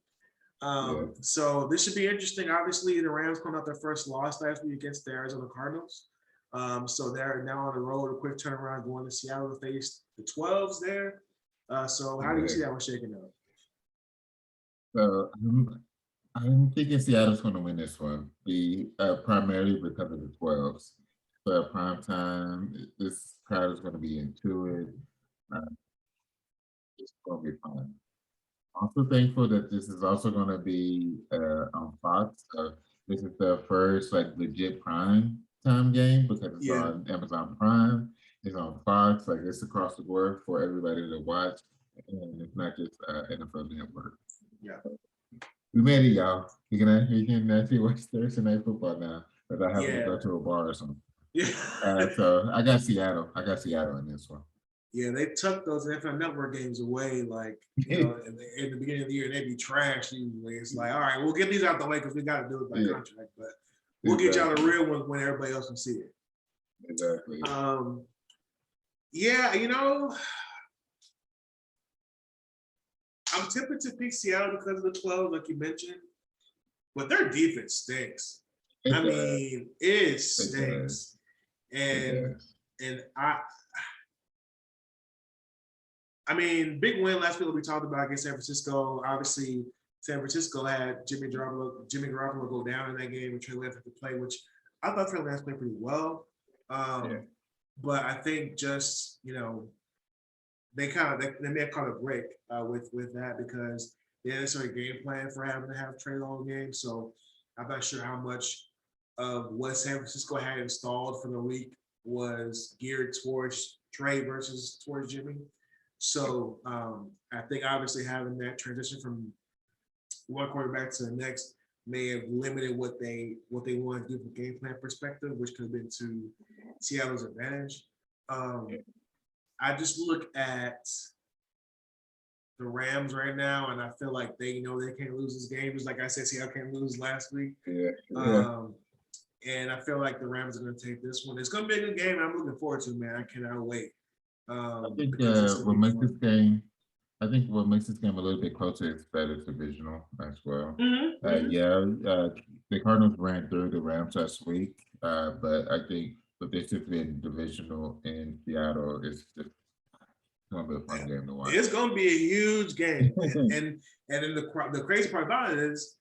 So this should be interesting. Obviously, the Rams coming out their first loss last week against the Arizona Cardinals. So they're now on the road, a quick turnaround, going to Seattle to face the 12s there. So how do you see that one shaking out? So I'm thinking Seattle's going to win this one, primarily because of the 12s. But prime time, this crowd is going to be into it. It's going to be fun. Also thankful that this is also going to be on Fox. This is the first legit prime time game because it's on Amazon Prime. It's on Fox. It's across the board for everybody to watch, and it's not just NFL Network. Yeah, we made it, y'all. You can actually watch Thursday night football now, but I have to go to a bar or something. Yeah. So I got Seattle. In this one. Yeah, they took those NFL Network games away, in the beginning of the year, they'd be trash usually. It's like, all right, we'll get these out the way because we got to do it by contract, but we'll get y'all the real ones when everybody else can see it. Exactly. I'm tempted to pick Seattle because of the 12, like you mentioned, but their defense stinks. It stinks. And big win last week we talked about against San Francisco. Obviously, San Francisco had Jimmy Garoppolo go down in that game and Trey Lance had to play, which I thought Trey Lance played pretty well. But I think just, they may have caught a break with that because they didn't necessarily game plan for having to have Trey all game. So I'm not sure how much of what San Francisco had installed for the week was geared towards Trey versus towards Jimmy. So I think obviously having that transition from one quarterback to the next may have limited what they want to do from game plan perspective, which could have been to Seattle's advantage. I just look at the Rams right now, and I feel like they know they can't lose this game. Just like I said, Seattle can't lose last week. And I feel like the Rams are going to take this one. It's going to be a good game. I'm looking forward to it, man. I cannot wait. I think what makes this game, I think what makes this game a little bit closer is that it's divisional as well. The Cardinals ran through the Rams last week, but I think with this just being divisional in Seattle, it's just gonna be a fun game to watch. It's going to be a huge game, and then the crazy part about it is,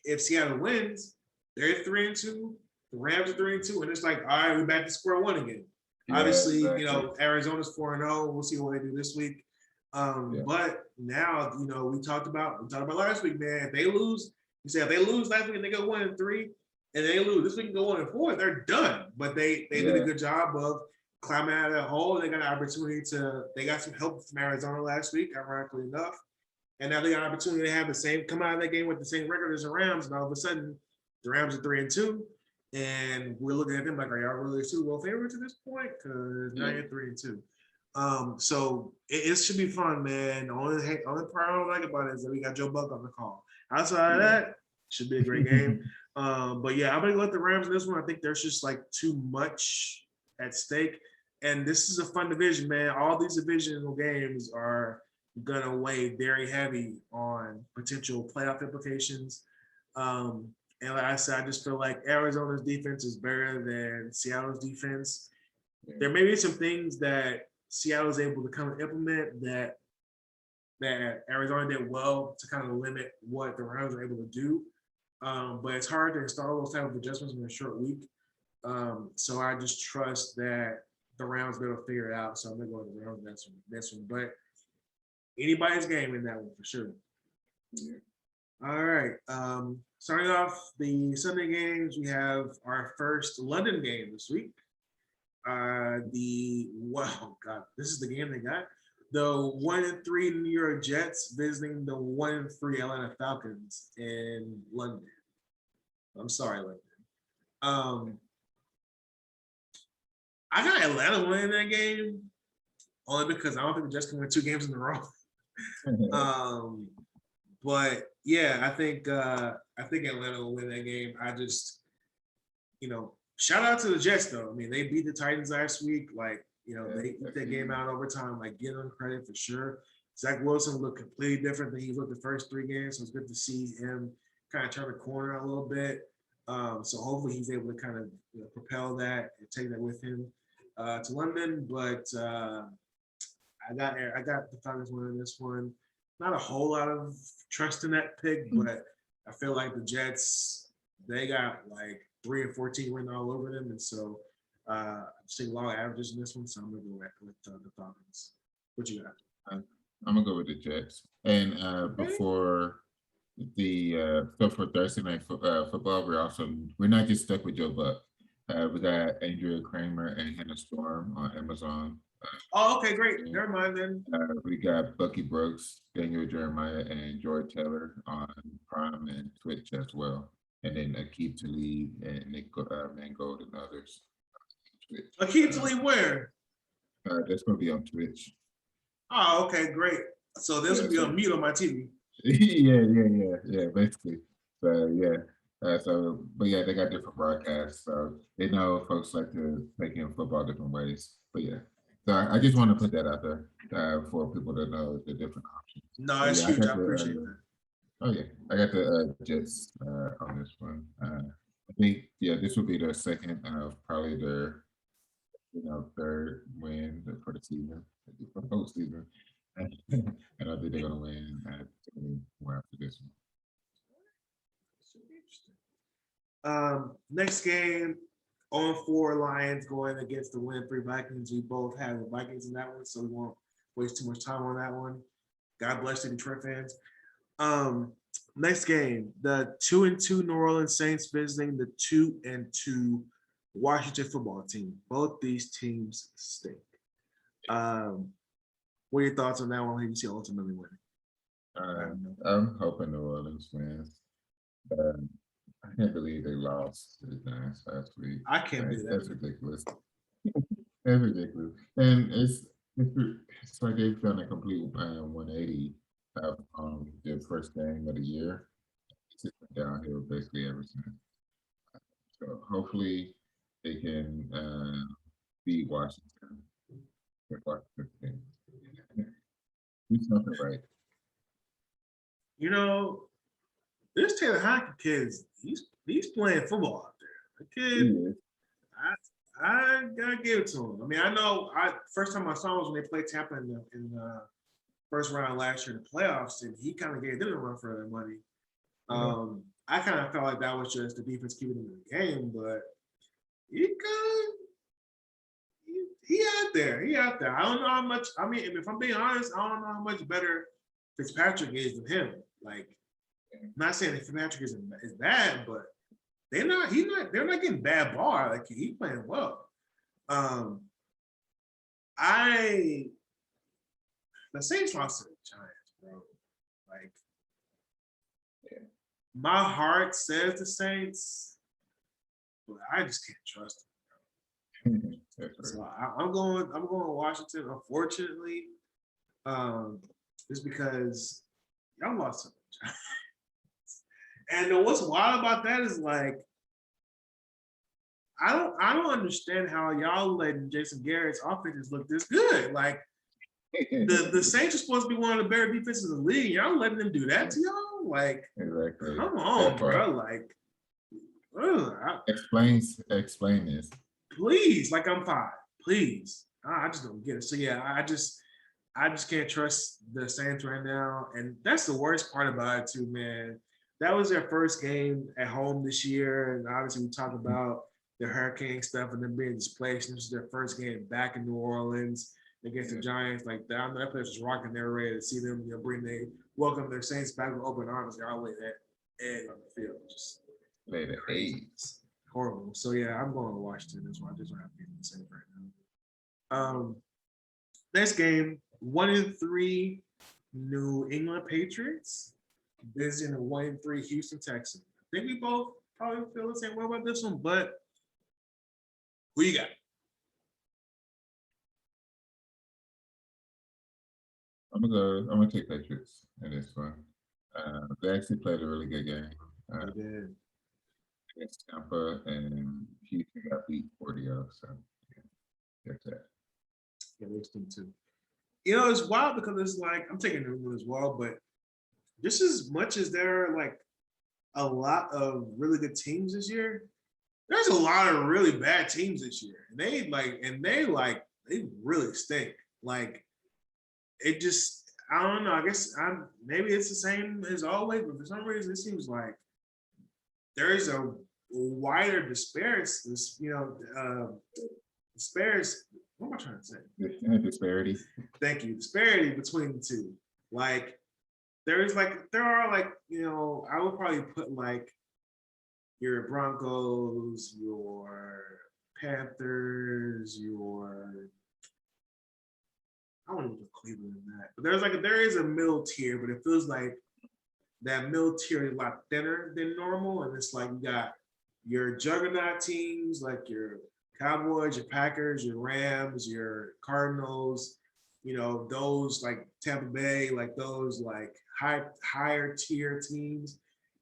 if Seattle wins, they're 3-2. The Rams are 3-2, and it's like, all right, we're back to square one again. Obviously, exactly. Arizona's 4-0. We'll see what they do this week. But now, we talked about last week, man. If they lose, if they lose last week and they go 1-3, and they lose this week and go 1-4, they're done. But they did a good job of climbing out of that hole. They got an opportunity they got some help from Arizona last week, ironically enough. And now they got an opportunity to have come out of that game with the same record as the Rams. And all of a sudden, the Rams are 3-2. And we're looking at them like, are y'all really Super Bowl favorites at this point? Because now you're 3-2. So it should be fun, man. The only part I don't like about it is that we got Joe Buck on the call. Outside of that, it should be a great game. But yeah, I'm gonna go with the Rams in this one. I think there's just like too much at stake. And this is a fun division, man. All these divisional games are gonna weigh very heavy on potential playoff implications. And like I said, I just feel like Arizona's defense is better than Seattle's defense. There may be some things that Seattle's able to kind of implement that Arizona did well to kind of limit what the Rams are able to do. But it's hard to install those type of adjustments in a short week. So I just trust that the Rams will figure it out. So I'm going to go with the Rams this one. But anybody's game in that one for sure. Yeah. All right. Starting off the Sunday games, we have our first London game this week. This is the game they got. The 1-3 New York Jets visiting the 1-3 Atlanta Falcons in London. I'm sorry, London. I got Atlanta winning that game only because I don't think the Jets can win 2 games in a row. But yeah, I think Atlanta will win that game. I just, shout out to the Jets though. I mean, they beat the Titans last week. Like, they beat that game out overtime. Like, give them credit for sure. Zach Wilson looked completely different than he looked the first 3 games. So it's good to see him kind of turn the corner a little bit. So hopefully he's able to kind of propel that and take that with him to London. But I got the Falcons winning this one. Not a whole lot of trust in that pick, but I feel like the Jets, they got like 3 and 14 written all over them. And so I'm seeing a lot of averages in this one. So I'm going to go with the Falcons. What you got? I'm going to go with the Jets. And before for Thursday night football, we're not just stuck with Joe Buck. We got Andrea Kramer and Hannah Storm on Amazon. Okay, great. Never mind then. We got Bucky Brooks, Daniel Jeremiah, and Joy Taylor on Prime and Twitch as well. And then Akeem Talib and Nick Mangold and others. Akeem Talib where? That's going to be on Twitch. Oh, okay, great. So this will be on mute on my TV. yeah, basically. So yeah. But yeah, they got different broadcasts. So they know folks like to take in football different ways. But yeah. So I just want to put that out there for people to know the different options. No, it's huge. I appreciate that. Oh yeah, I got the Jets on this one. I think this will be their second of probably their third win for the season, for the whole season. And I think they're gonna win more after this one. Next game. 0-4 Lions going against the 1-3 Vikings. We both have the Vikings in that one, so we won't waste too much time on that one. God bless the Detroit fans. Next game, the 2-2 New Orleans Saints visiting the 2-2 Washington football team. Both these teams stink. What are your thoughts on that one? Who you see ultimately winning? I'm hoping New Orleans wins. I can't believe they lost to the Giants last week. I can't believe that. That's ridiculous. That's ridiculous. And it's like they've done a complete 180 of their first game of the year. It's just been downhill basically ever since. So hopefully they can beat Washington. Do something right. You know, this Taylor Hockey kid, he's playing football out there. The kid, I gotta give it to him. I mean, I know first time I saw him was when they played Tampa in the first round last year in the playoffs, and he kind of gave them a run for their money. I kind of felt like that was just the defense keeping him in the game, but he out there. He out there. I don't know how much. I mean, if I'm being honest, I don't know how much better Fitzpatrick is than him. Like, I'm not saying that Fitzpatrick is bad, but they're not getting bad ball. Like, he's playing well. The Saints lost to the Giants, bro. Like, my heart says the Saints, but I just can't trust them. So I'm going Washington, unfortunately, just because y'all lost to the Giants. And what's wild about that is, like, I don't understand how y'all letting Jason Garrett's offenses look this good. Like, the Saints are supposed to be one of the better defenses in the league. Y'all letting them do that to y'all? Like, exactly. Come on, bro. Like, explain this. Please, like, I'm fine. Please. I just don't get it. So yeah, I just can't trust the Saints right now. And that's the worst part about it too, man. That was their first game at home this year. And obviously we talk about the hurricane stuff and them being displaced. This is their first game back in New Orleans against the Giants. Like, I know that place was rocking. They were ready to see them, welcome their Saints back with open arms. They're all lay that egg on the field. Just lay the egg. Horrible. So yeah, I'm going to Washington. That's why I just don't have to be in the Saints right now. Next game, 1-3 New England Patriots visiting a 1-3 Houston Texans. I think we both probably feel the same way about this one, but who you got? I'm gonna take Patriots in this one. They actually played a really good game. They did. Against Tampa, and Houston got beat 40-0. So yeah, that's that. Yeah, those two too. It's wild because it's like I'm taking New England as well, but just as much as there are like a lot of really good teams this year, there's a lot of really bad teams this year. And they really stink. Like, it just, I don't know. I guess maybe it's the same as always, but for some reason it seems like there is a wider disparity. What am I trying to say? Disparity. Thank you. Disparity between the two. Like, there are like, I would probably put like your Broncos, your Panthers, I wouldn't even put Cleveland in that. But there is a middle tier, but it feels like that middle tier is a lot thinner than normal. And it's like you got your juggernaut teams, like your Cowboys, your Packers, your Rams, your Cardinals, those like Tampa Bay, like those like higher tier teams.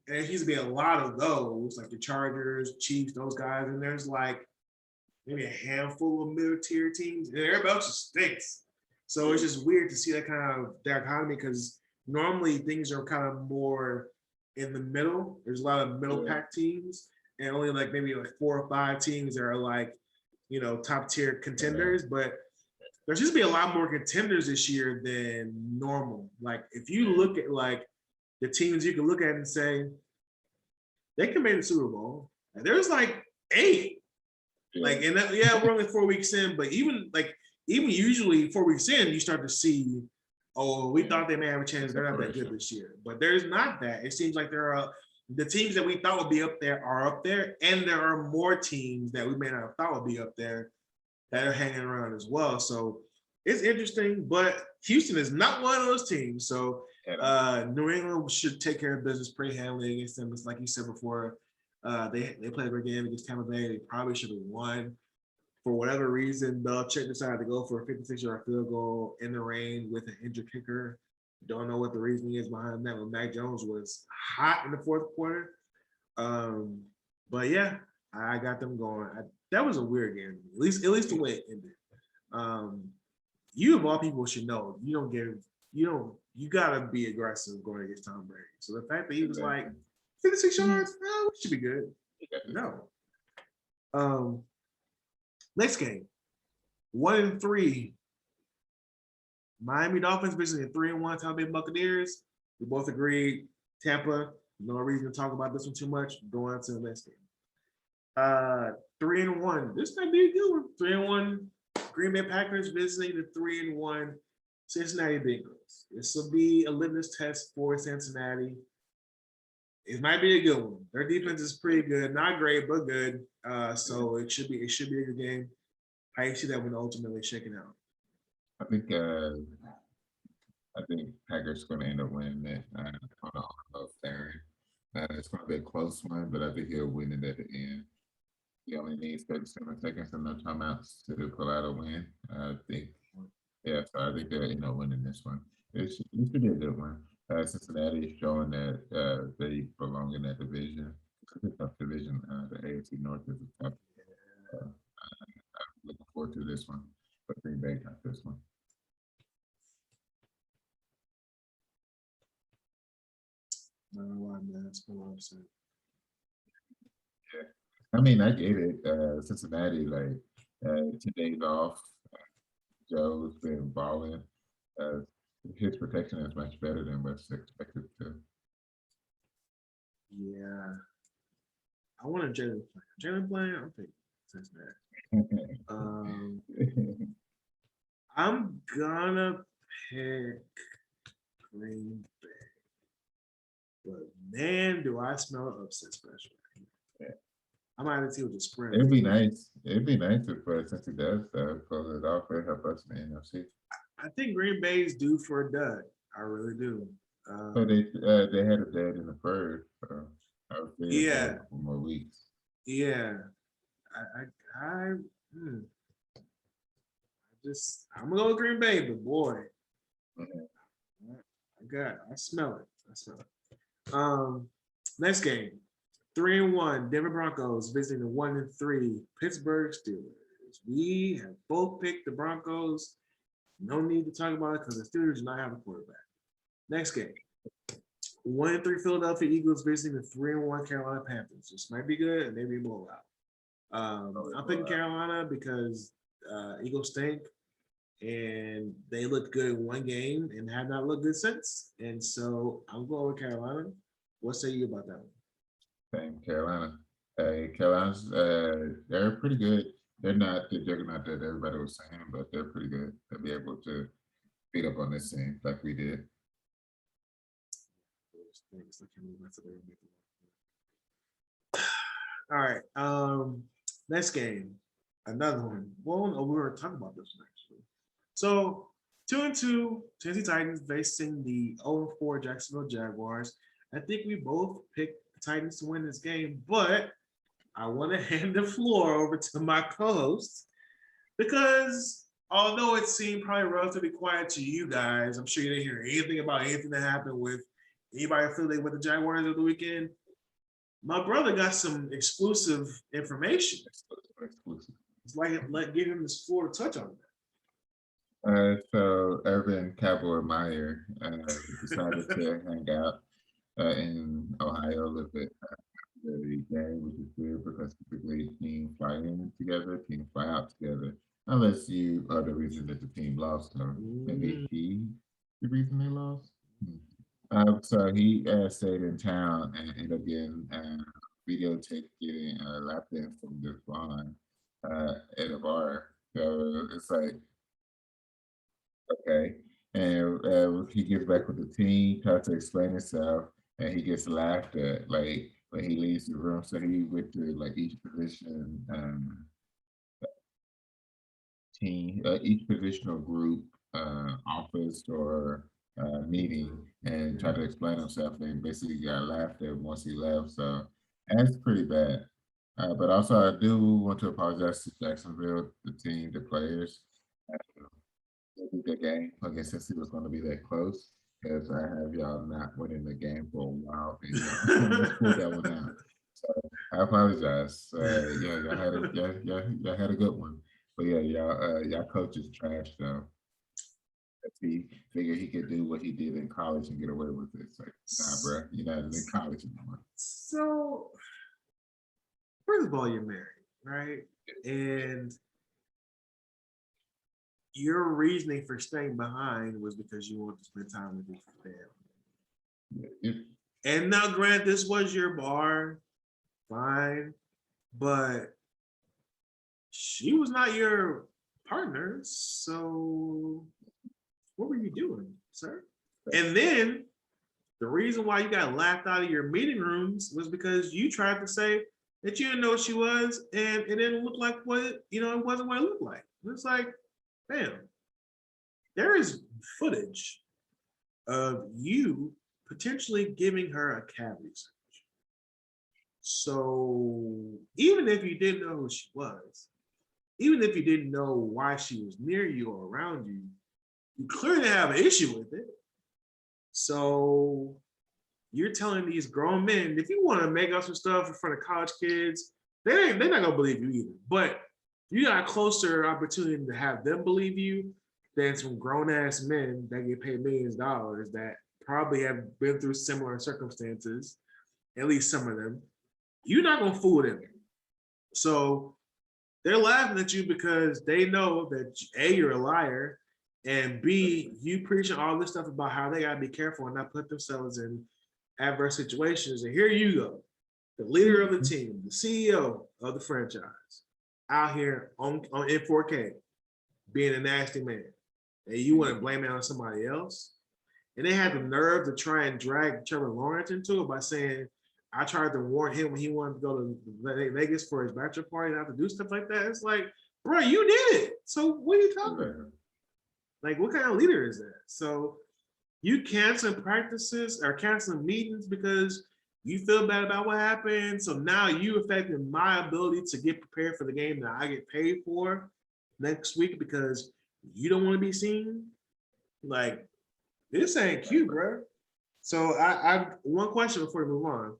And there used to be a lot of those, like the Chargers, Chiefs, those guys. And there's like maybe a handful of middle tier teams, and everybody else just stinks. So it's just weird to see that kind of dichotomy, because normally things are kind of more in the middle. There's a lot of middle pack teams, and only like maybe like 4 or 5 teams that are like, top tier contenders. But there's just be a lot more contenders this year than normal. Like, if you look at like the teams you can look at and say they can make the Super Bowl, and there's like 8. Like, and we're only 4 weeks in, but even usually 4 weeks in, you start to see, we thought they may have a chance. They're not that good this year. But there's not that. It seems like there are the teams that we thought would be up there are up there, and there are more teams that we may not have thought would be up there that are hanging around as well. So it's interesting, but Houston is not one of those teams. So New England should take care of business pretty handily against them. It's like you said before, they played a great game against Tampa Bay. They probably should have won. For whatever reason, Belichick decided to go for a 56-yard field goal in the rain with an injured kicker. Don't know what the reasoning is behind that when Mac Jones was hot in the fourth quarter. But yeah, I got them going. That was a weird game, at least the way it ended. You of all people should know you gotta be aggressive going against Tom Brady. So the fact that he was like 56 yards, no, should be good. No. Next game, 1-3. Miami Dolphins visiting 3-1 Tampa Bay Buccaneers. We both agreed. Tampa, no reason to talk about this one too much. Going on to the next game. 3-1. This might be a good one. 3-1 Green Bay Packers visiting the 3-1 Cincinnati Bengals. This will be a litmus test for Cincinnati. It might be a good one. Their defense is pretty good, not great, but good. So it should be a good game. How you see that one ultimately shaking out? I think Packers going to end up winning it. I don't know if it's going to be a close one, but I think he'll win it at the end. He only needs 37 seconds and no timeouts to pull out a win. I think they'll end up winning this one. It should be a good one. Cincinnati is showing that they belong in that division. It's a tough division. The AFC North is a tough. I'm looking forward to this one, but Green Bay got this one. I don't know why, man. That's what I'm saying. Yeah, I mean, I get it. Cincinnati, 2 days off. Joe's been balling. His protection is much better than what's expected to. Yeah. I want a Jalen play. Jalen play, I'm thinking Cincinnati. I'm gonna pick Green Bay. But man, do I smell an upset special. Yeah. I might have to see what the spread. It'd be nice. It'd be nice if since he does close it off, it help us in the NFC. I think Green Bay's due for a dud. I really do. So they had a dud in the first. I would say yeah. For more weeks. Yeah. I'm gonna go with Green Bay, but boy, I smell it. Next game, 3-1 Denver Broncos visiting the 1-3 Pittsburgh Steelers. We have both picked the Broncos. No need to talk about it because the Steelers do not have a quarterback. Next game, 1-3 Philadelphia Eagles visiting the 3-1 Carolina Panthers. This might be good and maybe a blowout. I'm picking Carolina because Eagles stink and they looked good in one game and have not looked good since. And so I'm going with Carolina. What say you about that one? Same, Carolina. Carolina's they're pretty good. They're not the juggernaut that everybody was saying, but they're pretty good. They'll be able to beat up on this team like we did. All right. Next game, another one. Well, no, we were talking about this one actually. So 2-2 Tennessee Titans facing the 0-4 Jacksonville Jaguars. I think we both picked the Titans to win this game, but I want to hand the floor over to my co-host because although it seemed probably relatively quiet to you guys, I'm sure you didn't hear anything about anything that happened with anybody affiliated with the Jaguars over the weekend. My brother got some exclusive information. It's like give him this floor to touch on that. So Urban Cowboy Meyer decided to hang out in Ohio a little bit the game, which is weird because typically teams fly in together, teams fly out together, unless you are the reason that the team lost, or maybe he the reason they lost. So he stayed in town and ended up getting videotaped getting a lap dance from this blonde at a bar. So it's like, okay. And he gets back with the team, tries to explain himself, and he gets laughed at like when he leaves the room. So he went to like each position team, each positional group, office or meeting, and try to explain himself, and basically got laughed at once he left. So that's pretty bad. But also, I do want to apologize to Jacksonville, the team, the players. It was a good game. I guess since it was going to be that close, because I have y'all not winning the game for a while, and y'all almost pulled that one out. So I apologize. Yeah, y'all had a good one, but yeah, y'all coach is trash. So if he figured he could do what he did in college and get away with it, it's like, nah, bro, you're not in college anymore. So, first of all, you're married, right? And your reasoning for staying behind was because you wanted to spend time with your family. Yeah, And now, grant this was your bar, fine, but she was not your partner. So, what were you doing, sir? And then the reason why you got laughed out of your meeting rooms was because you tried to say that you didn't know what she was, and it didn't look like what it wasn't what it looked like. It's like, bam, there is footage of you potentially giving her a cavity search. So even if you didn't know who she was, even if you didn't know why she was near you or around you, you clearly have an issue with it. So you're telling these grown men, if you want to make up some stuff in front of college kids, they're not gonna believe you either. But you got a closer opportunity to have them believe you than some grown ass men that get paid millions of dollars that probably have been through similar circumstances, at least some of them. You're not gonna fool them. So they're laughing at you because they know that A, you're a liar, and B, you preaching all this stuff about how they gotta be careful and not put themselves in adverse situations. And here you go, the leader of the team, the CEO of the franchise, out here on in 4K, being a nasty man. And you want to blame it on somebody else? And they had the nerve to try and drag Trevor Lawrence into it by saying, I tried to warn him when he wanted to go to Vegas for his bachelor party not to do stuff like that. It's like, bro, you did it. So what are you talking about? Like, what kind of leader is that? So you canceling practices or canceling meetings because you feel bad about what happened. So now you affecting my ability to get prepared for the game that I get paid for next week because you don't want to be seen. Like, this ain't cute, bro. So I one question before we move on.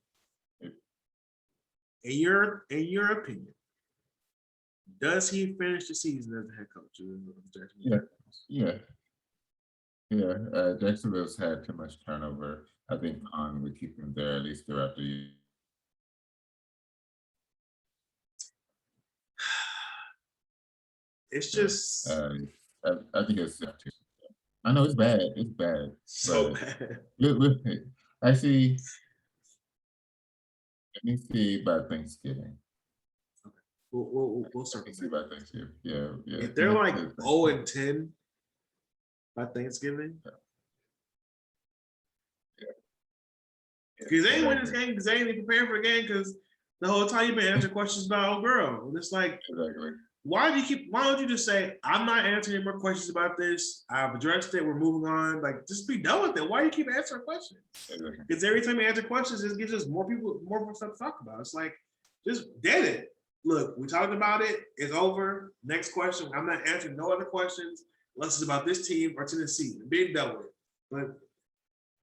In your opinion, does he finish the season as the head coach of the Jacksonville? Yeah. Jacksonville's had too much turnover. I think Khan would keep him there at least throughout the year. It's just I think it's I know it's bad. It's bad. so bad. Actually, let me see by Thanksgiving. We'll Let me circle see back. by Thanksgiving. Yeah. If they're like 0-10 by Thanksgiving, because they ain't win this game because they ain't even preparing for the game because the whole time you've been answering questions about old girl. And it's like, Exactly. why don't you just say, I'm not answering any more questions about this. I've addressed it. We're moving on. Like, just be done with it. Why do you keep answering questions? Exactly. Because every time you answer questions, it gives us more stuff to talk about. It's like, just dead it. Look, we talked about it. It's over. Next question. I'm not answering no other questions unless it's about this team or Tennessee. Being done with it.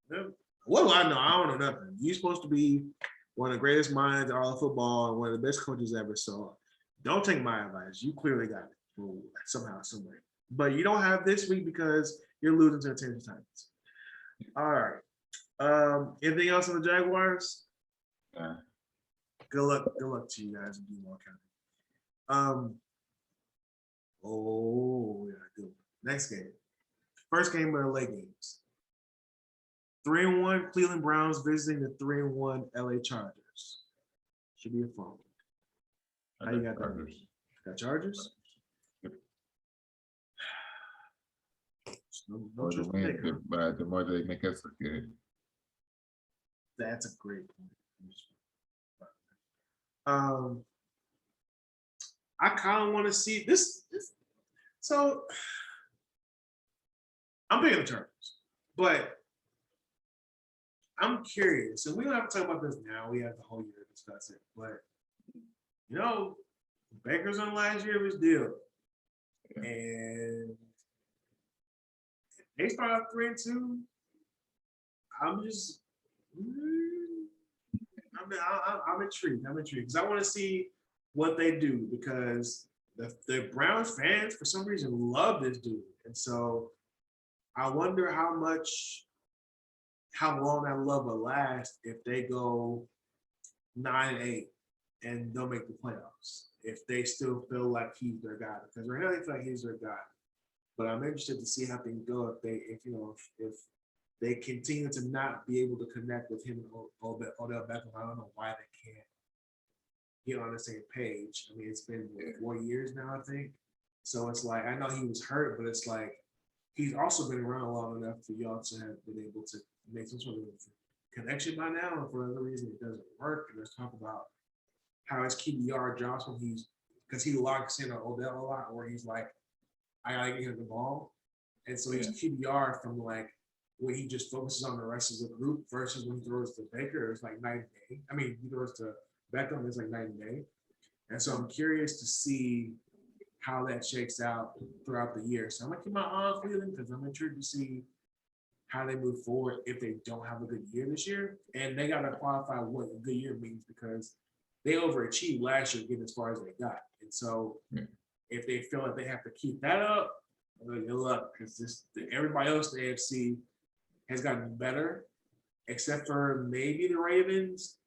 But what do I know? I don't know nothing. You're supposed to be one of the greatest minds in all of football and one of the best coaches ever. So don't take my advice. You clearly got it somehow, somewhere. But you don't have this week because you're losing to the Tennessee Titans. All right. Anything else on the Jaguars? Good luck to you guys in Duval County. Good. Next game. First game of the late games. 3-1 Cleveland Browns visiting the 3-1 LA Chargers. Should be a fun one. How you got that? Got Chargers? Yep. No the more they make us look good. That's a great point. I kind of want to see this. So I'm picking the Chargers, but I'm curious, and we don't have to talk about this now. We have the whole year to discuss it, but you know, Baker's on last year of his deal, and they start off 3-2. I'm just, I'm intrigued. I'm intrigued because I want to see what they do because the Browns fans for some reason love this dude, and so I wonder how long that love will last if they go 9-8 and don't make the playoffs. If they still feel like he's their guy, because right now they feel like he's their guy. But I'm interested to see how things go if they continue to not be able to connect with him and Odell Beckham. I don't know why they can't get on the same page. I mean, it's been 4 years now, I think. So it's like I know he was hurt, but it's like he's also been around long enough for y'all to have been able to make some sort of connection by now. And for other reason, it doesn't work. And let's talk about how his QBR drops when because he locks in on Odell a lot, where he's like, I gotta get him the ball. And so his QBR from like when he just focuses on the rest of the group versus when he throws to Baker, it's like night and day. I mean, he throws to Beckham, it's like night and day. And so I'm curious to see how that shakes out throughout the year. So I'm gonna keep my eye on Cleveland because I'm intrigued to see how they move forward if they don't have a good year this year. And they gotta qualify what a good year means because they overachieved last year getting as far as they got. And so if they feel like they have to keep that up, good luck because everybody else in the AFC has gotten better, except for maybe the Ravens.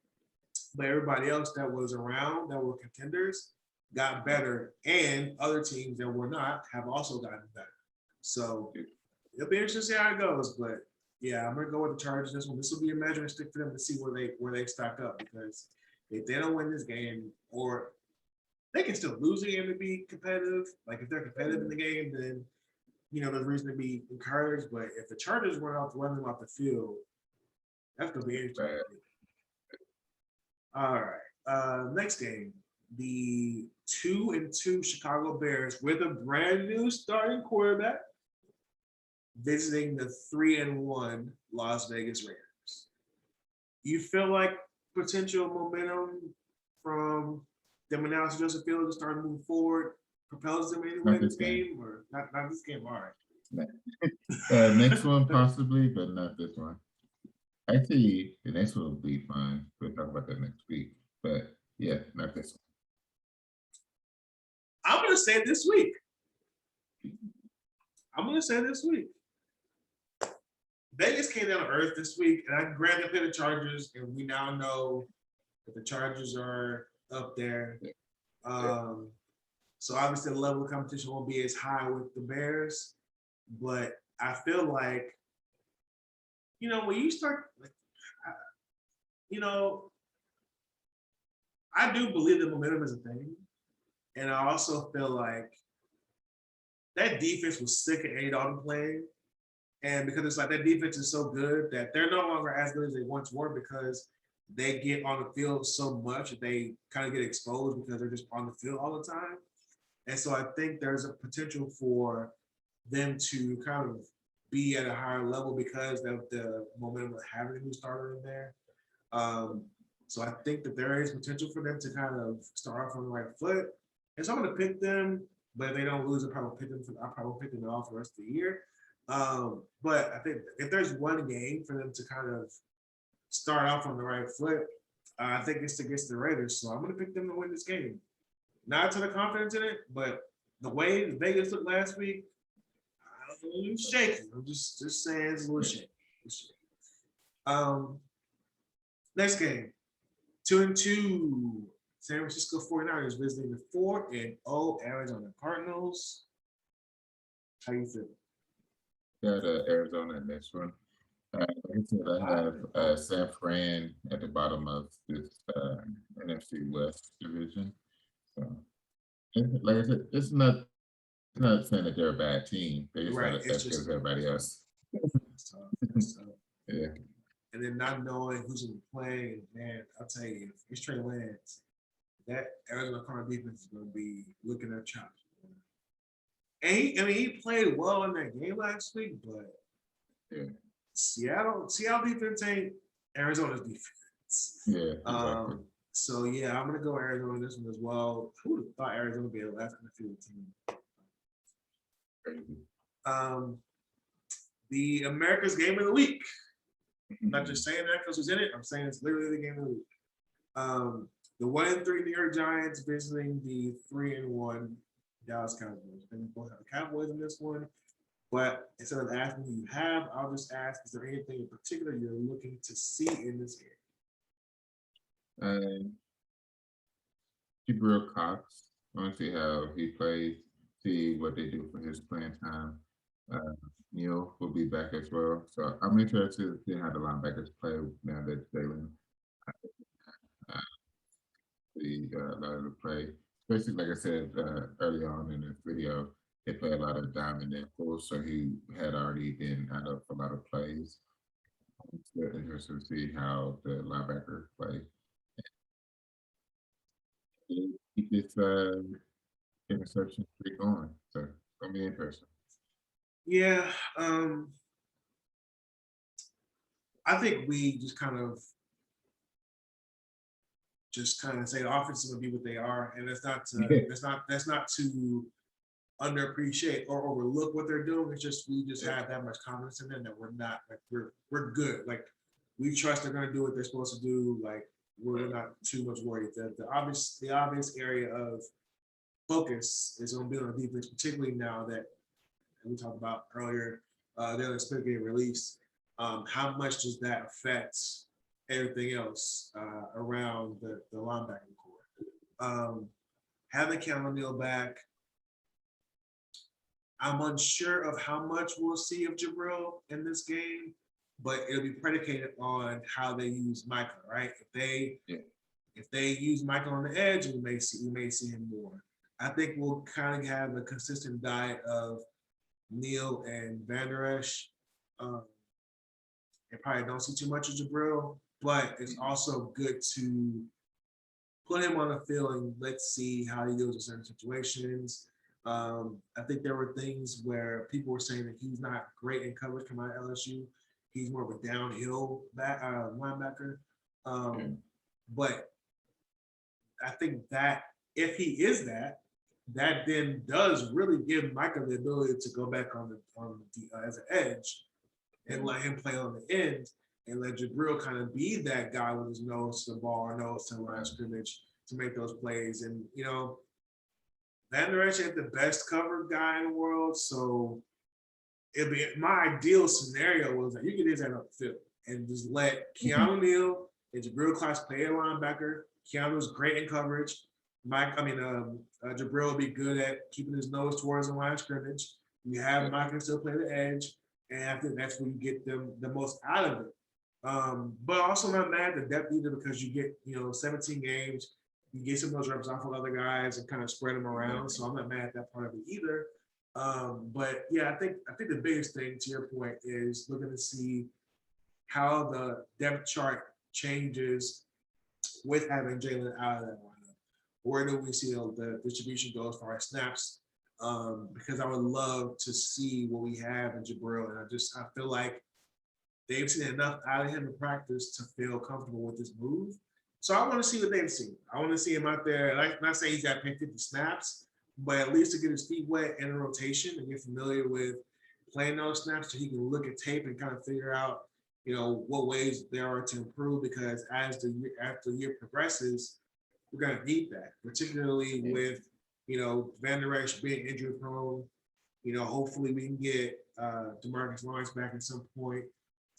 But everybody else that was around that were contenders got better, and other teams that were not have also gotten better. So it'll be interesting to see how it goes. But yeah, I'm gonna go with the Chargers this one. This will be a measuring stick for them to see where they stack up because if they don't win this game, or they can still lose the game to be competitive. Like if they're competitive in the game, then there's reason to be encouraged. But if the Chargers run them off the field, that's gonna be interesting. All right. Next game, the 2-2 Chicago Bears with a brand new starting quarterback visiting the 3-1 Las Vegas Raiders. You feel like potential momentum from them announcing Justin Fields to start moving forward propels them anyway in this game, or not this game? All right. Next one possibly, but not this one. Actually, the next one will be fine. We'll talk about that next week. But yeah, not this one. I'm gonna say this week. Vegas came down to earth this week, and I grabbed up the Chargers, and we now know that the Chargers are up there. So obviously the level of competition won't be as high with the Bears, but I feel like, when you start, I do believe that momentum is a thing, and I also feel like that defense was sick of Andy Dalton playing. And because it's like that defense is so good that they're no longer as good as they once were because they get on the field so much that they kind of get exposed because they're just on the field all the time. And so I think there's a potential for them to kind of be at a higher level because of the momentum of having a new starter in there. So I think that there is potential for them to kind of start off on the right foot. And so I'm going to pick them, but if they don't lose, I'll probably pick them off the rest of the year. But I think if there's one game for them to kind of start off on the right foot, I think it's against the Raiders. So I'm going to pick them to win this game. Not a ton of confidence in it, but the way Vegas looked last week, I'm shaky. I'm just saying it's a little shaky. Next game, 2-2 San Francisco 49ers visiting the 4-0 Arizona Cardinals. How you feel? Got Arizona next one. I have San Fran at the bottom of this NFC West division. So, like I said, it's not saying that they're a bad team. They just got as good as everybody else. Yeah. And then not knowing who's going to play, man, I'll tell you, if it's Trey Lance, that Arizona Cardinals defense is going to be looking at chops. And he played well in that game last week, but Yeah. Seattle defense ain't Arizona's defense. Yeah, exactly. So yeah, I'm gonna go Arizona in this one as well. Who would have thought Arizona would be the last undefeated team? Crazy. The America's game of the week. I'm not just saying that because who's in it. I'm saying it's literally the game of the week. The 1-3 New York Giants visiting the 3-1 Dallas Cowboys. And we both have the Cowboys in this one. But instead of asking who you have, I'll just ask, is there anything in particular you're looking to see in this game? Jabril Cox. I want to see how he plays, see what they do for his playing time. Neil will be back as well. So I'm interested to see how the linebackers play now that Jalen allowed to play. Especially like I said early on in the video, they play a lot of diamond nickels, so he had already been out of a lot of plays. It's interesting to see how the linebacker play. Keep this interception streak going. So it's gonna be interesting. Yeah, I think we just kind of say the offense is gonna be what they are, and that's not to underappreciate or overlook what they're doing. It's just we just have that much confidence in them that we're not like we're good. Like we trust they're gonna do what they're supposed to do. Like we're not too much worried. The obvious area of focus is gonna be on the defense, particularly now that we talked about earlier, the other Smith getting released. How much does that affect everything else around the linebacking core? Having Kellen Neal back, I'm unsure of how much we'll see of Jabril in this game, but it'll be predicated on how they use Michael, right? If they use Michael on the edge, we may see him more. I think we'll kind of have a consistent diet of Neal and Van Der Esch. They probably don't see too much of Jabril, but it's also good to put him on the field and let's see how he deals with certain situations. I think there were things where people were saying that he's not great in coverage coming out of LSU. He's more of a downhill linebacker. But I think that if he is that then does really give Micah the ability to go back on the as an edge and let him play on the end and let Jabril kind of be that guy with his nose to the ball or nose to the line of scrimmage to make those plays. And, you know, Van Der Esch ain't the best covered guy in the world, so it'd be my ideal scenario was that you get his head up the field and just let Keanu Neal and Jabril Cox play a linebacker. Keanu's great in coverage. Jabril will be good at keeping his nose towards the line of scrimmage. You have Mike can still play the edge, and I think that's where you get them the most out of it. But also not mad at the depth either because you get 17 games, you get some of those reps off of other guys and kind of spread them around. So I'm not mad at that part of it either. But yeah, I think the biggest thing to your point is looking to see how the depth chart changes with having Jalen out of that lineup. Where do we see the distribution go as far as snaps? Because I would love to see what we have in Jabril, and I feel like they've seen enough out of him in practice to feel comfortable with this move. So I want to see what they've seen. I want to see him out there. Like, not saying he's got to pick 50 snaps, but at least to get his feet wet in a rotation and get familiar with playing those snaps so he can look at tape and kind of figure out, what ways there are to improve. Because as the year progresses, we're going to need that, particularly with, Van Der Esch being injury prone. Hopefully we can get DeMarcus Lawrence back at some point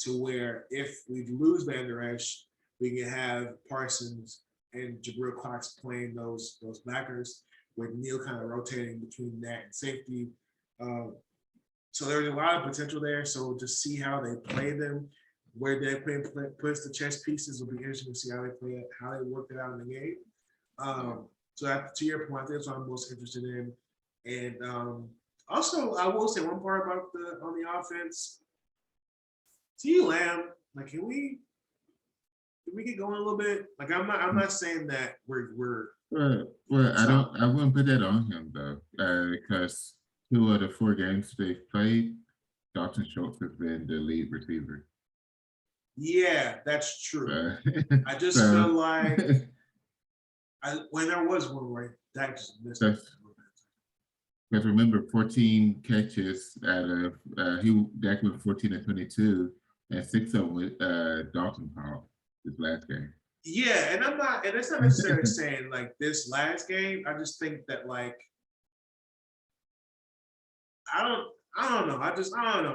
to where if we lose Van Der Esch, we can have Parsons and Jabril Cox playing those backers with Neal kind of rotating between that and safety. So there's a lot of potential there. So to see how they play them, where they puts the chess pieces will be interesting to see how they play it, how they work it out in the game. So that, to your point, that's what I'm most interested in. And also, I will say one part about on the offense. CeeDee Lamb, like, can we get going a little bit? Like, I'm not saying that we're well, I wouldn't put that on him though, because 2 of the 4 games they've played, Dalton Schultz has been the lead receiver. Yeah, that's true. I just so, feel like when there was one where Dak just missed it. Because remember, 14 catches out of Dak went 14 and 22, and 6 of them with Dalton caught this last game. Yeah, and it's not necessarily saying like this last game. I just think that like I don't know. I don't know.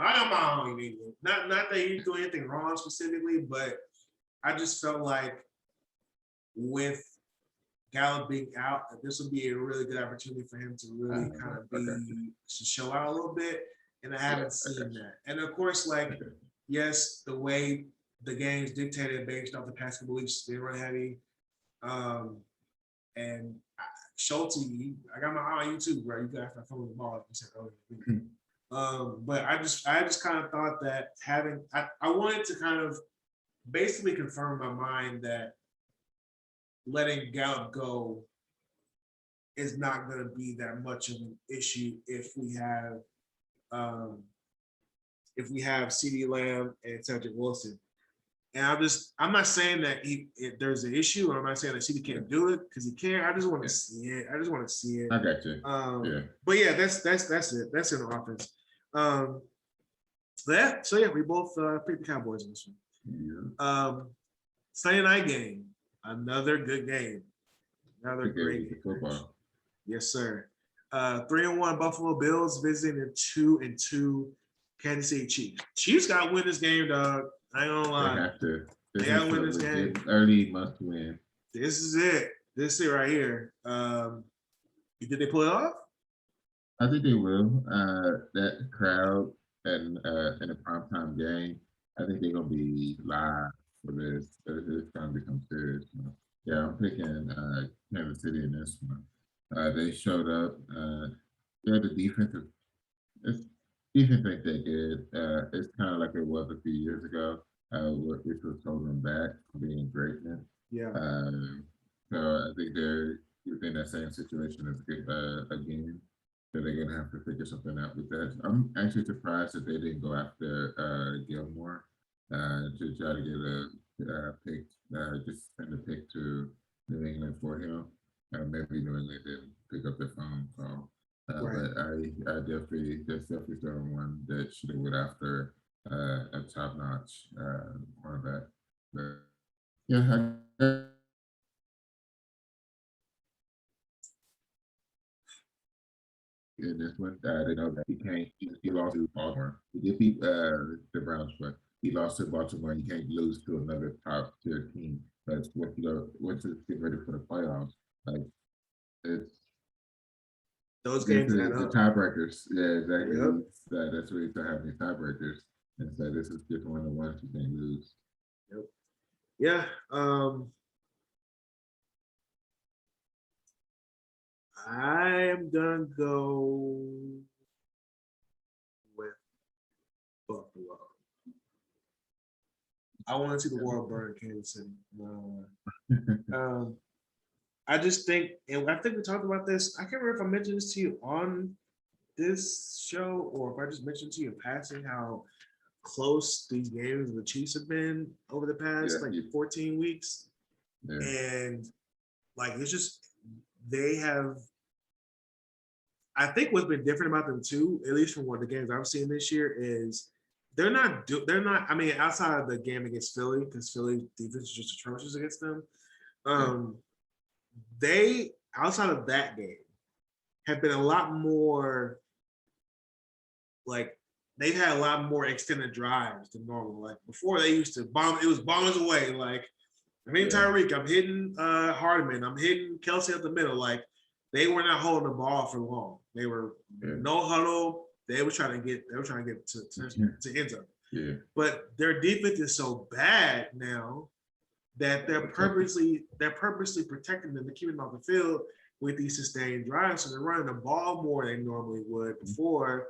I got my own opinion. Not that he's doing anything wrong specifically, but I just felt like with Gallup being out, this would be a really good opportunity for him to really kind of to show out a little bit. And I haven't seen that. And of course, like, yes, the way the game's dictated based off the past couple weeks, they run heavy. And Schulte, I got my eye on you too, bro. You got to throw the ball, like you said earlier. But I just kind of thought that I wanted to kind of basically confirm in my mind that letting Gallup go is not going to be that much of an issue if we have CeeDee Lamb and Cedric Wilson. And I'm not saying that there's an issue, or I'm not saying that CeeDee can't do it because he can. I just want to see it. I got you. But yeah, that's it. That's in the offense. So yeah, we both picked the Cowboys in this one. Yeah. Sunday night game. Another good game. Another great game. Football. Yes, sir. 3-1 Buffalo Bills visiting the 2-2 Kansas City Chiefs. Chiefs got to win this game, dog. I ain't gonna lie. They have to. They got to win this game. Early must win. This is it. This is it right here. Did they pull it off? I think they will. That crowd and in a primetime game, I think they're gonna be live for this. It's gonna become serious. Yeah, I'm picking Kansas City in this one. They showed up. The defensive. Defense ain't that good. It's kind of like it was a few years ago, which was holding back from being greatness. Yeah. So I think they're within that same situation as again. So they're gonna have to figure something out with that. I'm actually surprised that they didn't go after Gilmore to try to get a pick, just send a pick to New England for him. Maybe New England didn't pick up the phone call. Right. But I definitely, that's definitely someone that should have went after a top-notch cornerback. But yeah, in this one, they know that he can't. He lost to Baltimore. He did beat the Browns, but he lost to Baltimore. You can't lose to another top-tier team. That's what once it's getting ready for the playoffs. Like it's. Those games the add up. tiebreakers. Yeah, exactly. Yep. That's where you start having tiebreakers. And so this is just one of the ones you can't lose. Yep. Yeah. I am gonna go with Buffalo. I want to see the world burn in Kansas City. I just think, and I think we talked about this. I can't remember if I mentioned this to you on this show or if I just mentioned to you in passing how close these games of the Chiefs have been over the past 14 weeks. Yeah. And like, it's just, they have, I think what's been different about them too, at least from what the games I've seen this year, is they're not, I mean, outside of the game against Philly, because Philly's defense is just atrocious against them. They, outside of that game, have been a lot more, like, they've had a lot more extended drives than normal. Like, before they used to bomb, it was bombs away. Like, I'm hitting Tyreek, I'm hitting Hardeman, I'm hitting Kelsey up the middle. Like, they were not holding the ball for long. They were no huddle. They were trying to get to end zone. Yeah. But their defense is so bad now that they're purposely protecting them to keep them off the field with these sustained drives. So they're running the ball more than they normally would before.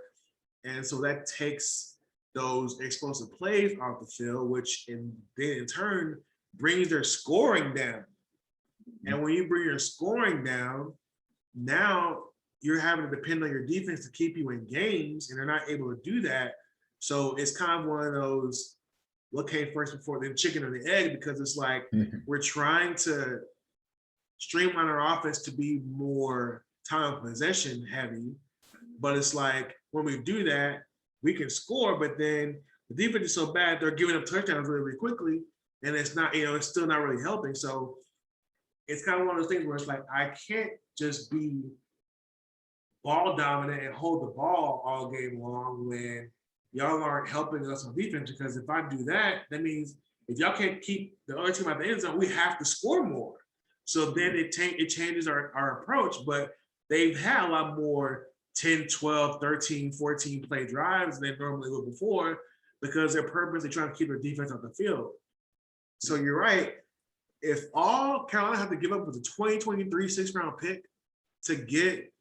And so that takes those explosive plays off the field, which then in turn brings their scoring down. And when you bring your scoring down, now you're having to depend on your defense to keep you in games, and they're not able to do that. So it's kind of one of those, what came first before the chicken or the egg, because it's like we're trying to streamline our offense to be more time possession heavy. But it's like when we do that, we can score, but then the defense is so bad, they're giving up touchdowns really, really quickly. And it's not, it's still not really helping. So it's kind of one of those things where it's like, I can't just be ball dominant and hold the ball all game long when y'all aren't helping us on defense. Because if I do that, that means if y'all can't keep the other team out the end zone, we have to score more. So then it changes our approach. But they've had a lot more 10, 12, 13, 14 play drives than normally would before, because they're purposely trying to keep their defense on the field. So you're right. If all Carolina have to give up was a 2023 6th-round pick to get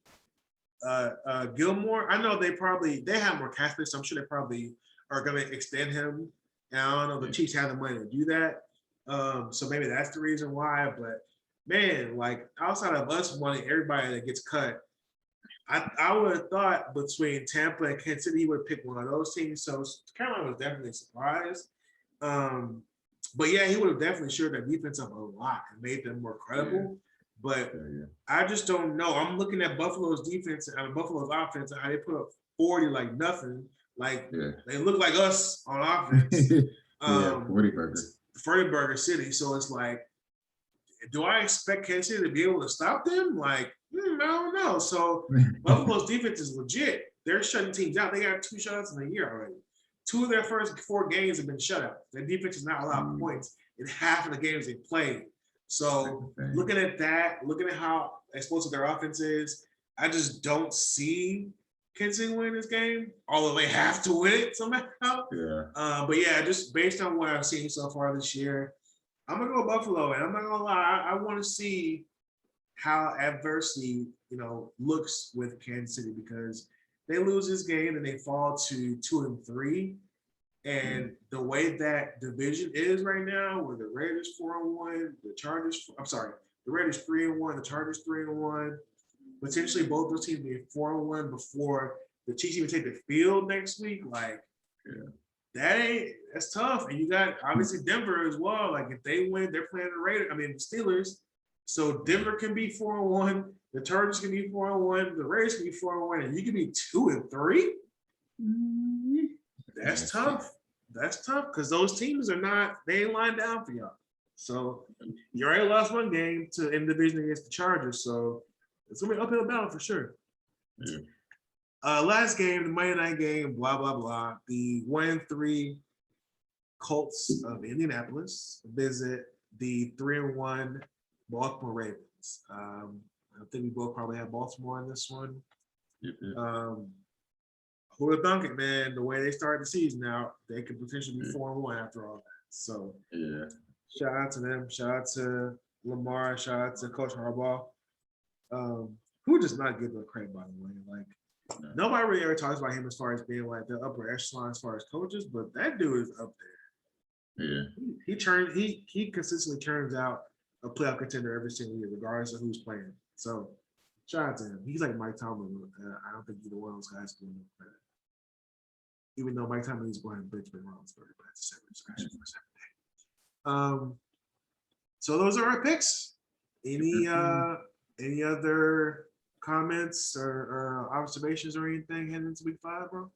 Gilmore, I know they have more cap space, so I'm sure they probably are going to extend him. And I don't know if the Chiefs have the money to do that. So maybe that's the reason why. But man, like outside of us wanting everybody that gets cut, I would have thought between Tampa and Kansas City, he would have picked one of those teams. So Carolina was definitely surprised. But yeah, he would have definitely shored their defense up a lot and made them more credible. But I just don't know. I'm looking at Buffalo's defense and Buffalo's offense and how they put up 40 like nothing. Like they look like us on offense. 40 Burger City. So it's like, do I expect Kansas City to be able to stop them? Like, I don't know. So Buffalo's defense is legit. They're shutting teams out. They got 2 shutouts in a year already. 2 of their first 4 games have been shutouts. Their defense is not allowed points in half of the games they played. So looking at that, looking at how explosive their offense is, I just don't see Kansas City winning this game, although they have to win it somehow. But yeah, just based on what I've seen so far this year, I'm gonna go Buffalo, and I'm not gonna lie, I want to see how adversity, looks with Kansas City, because they lose this game and they fall to 2-3, and the way that division is right now, where the Raiders 4-1, the Raiders 3-1, the Chargers 3-1, potentially both those teams being 4-1 before the Chiefs even take the field next week, like. That's tough. And you got obviously Denver as well. Like if they win, they're playing the Steelers. So Denver can be 4-1, the Chargers can be 4-1, the Raiders can be 4-1, and you can be 2-3. That's tough. That's tough because those teams they ain't lined down for y'all. So you already lost one game in the division against the Chargers. So it's gonna be an uphill battle for sure. Last game, the Monday night game, blah, blah, blah. The 1-3 Colts of Indianapolis visit the 3-1 Baltimore Ravens. I think we both probably have Baltimore in this one. Who would have thunk it, man? The way they started the season out, they could potentially be 4-1 after all that. So shout out to them. Shout out to Lamar. Shout out to Coach Harbaugh. Who does not give the credit, by the way. Like, nobody really ever talks about him as far as being like the upper echelon as far as coaches, but that dude is up there. He consistently turns out a playoff contender every single year, regardless of who's playing. So shout out to him. He's like Mike Tomlin. I don't think either one of those guys can win credit. Even though Mike Tomlin is going to bench Roethlisberger, but that's a separate discussion for a separate day. So those are our picks. Any other comments or observations or anything heading into week 5, bro?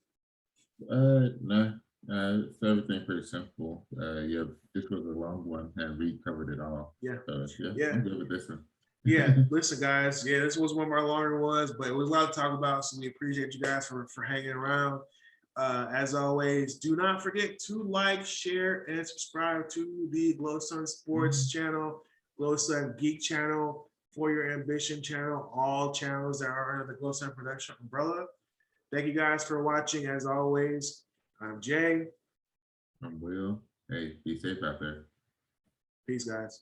No. So everything pretty simple. This was a long one and we covered it all. I'm good with this one. Listen, guys. This was one of our longer ones, but it was a lot to talk about, so we appreciate you guys for hanging around. As always, do not forget to like, share, and subscribe to the Glow Sun Sports channel, Glow Sun Geek channel, For Your Ambition channel, all channels that are under the Glow Sun production umbrella. Thank you guys for watching. As always, I'm Jay. I'm Will. Hey, be safe out there. Peace, guys.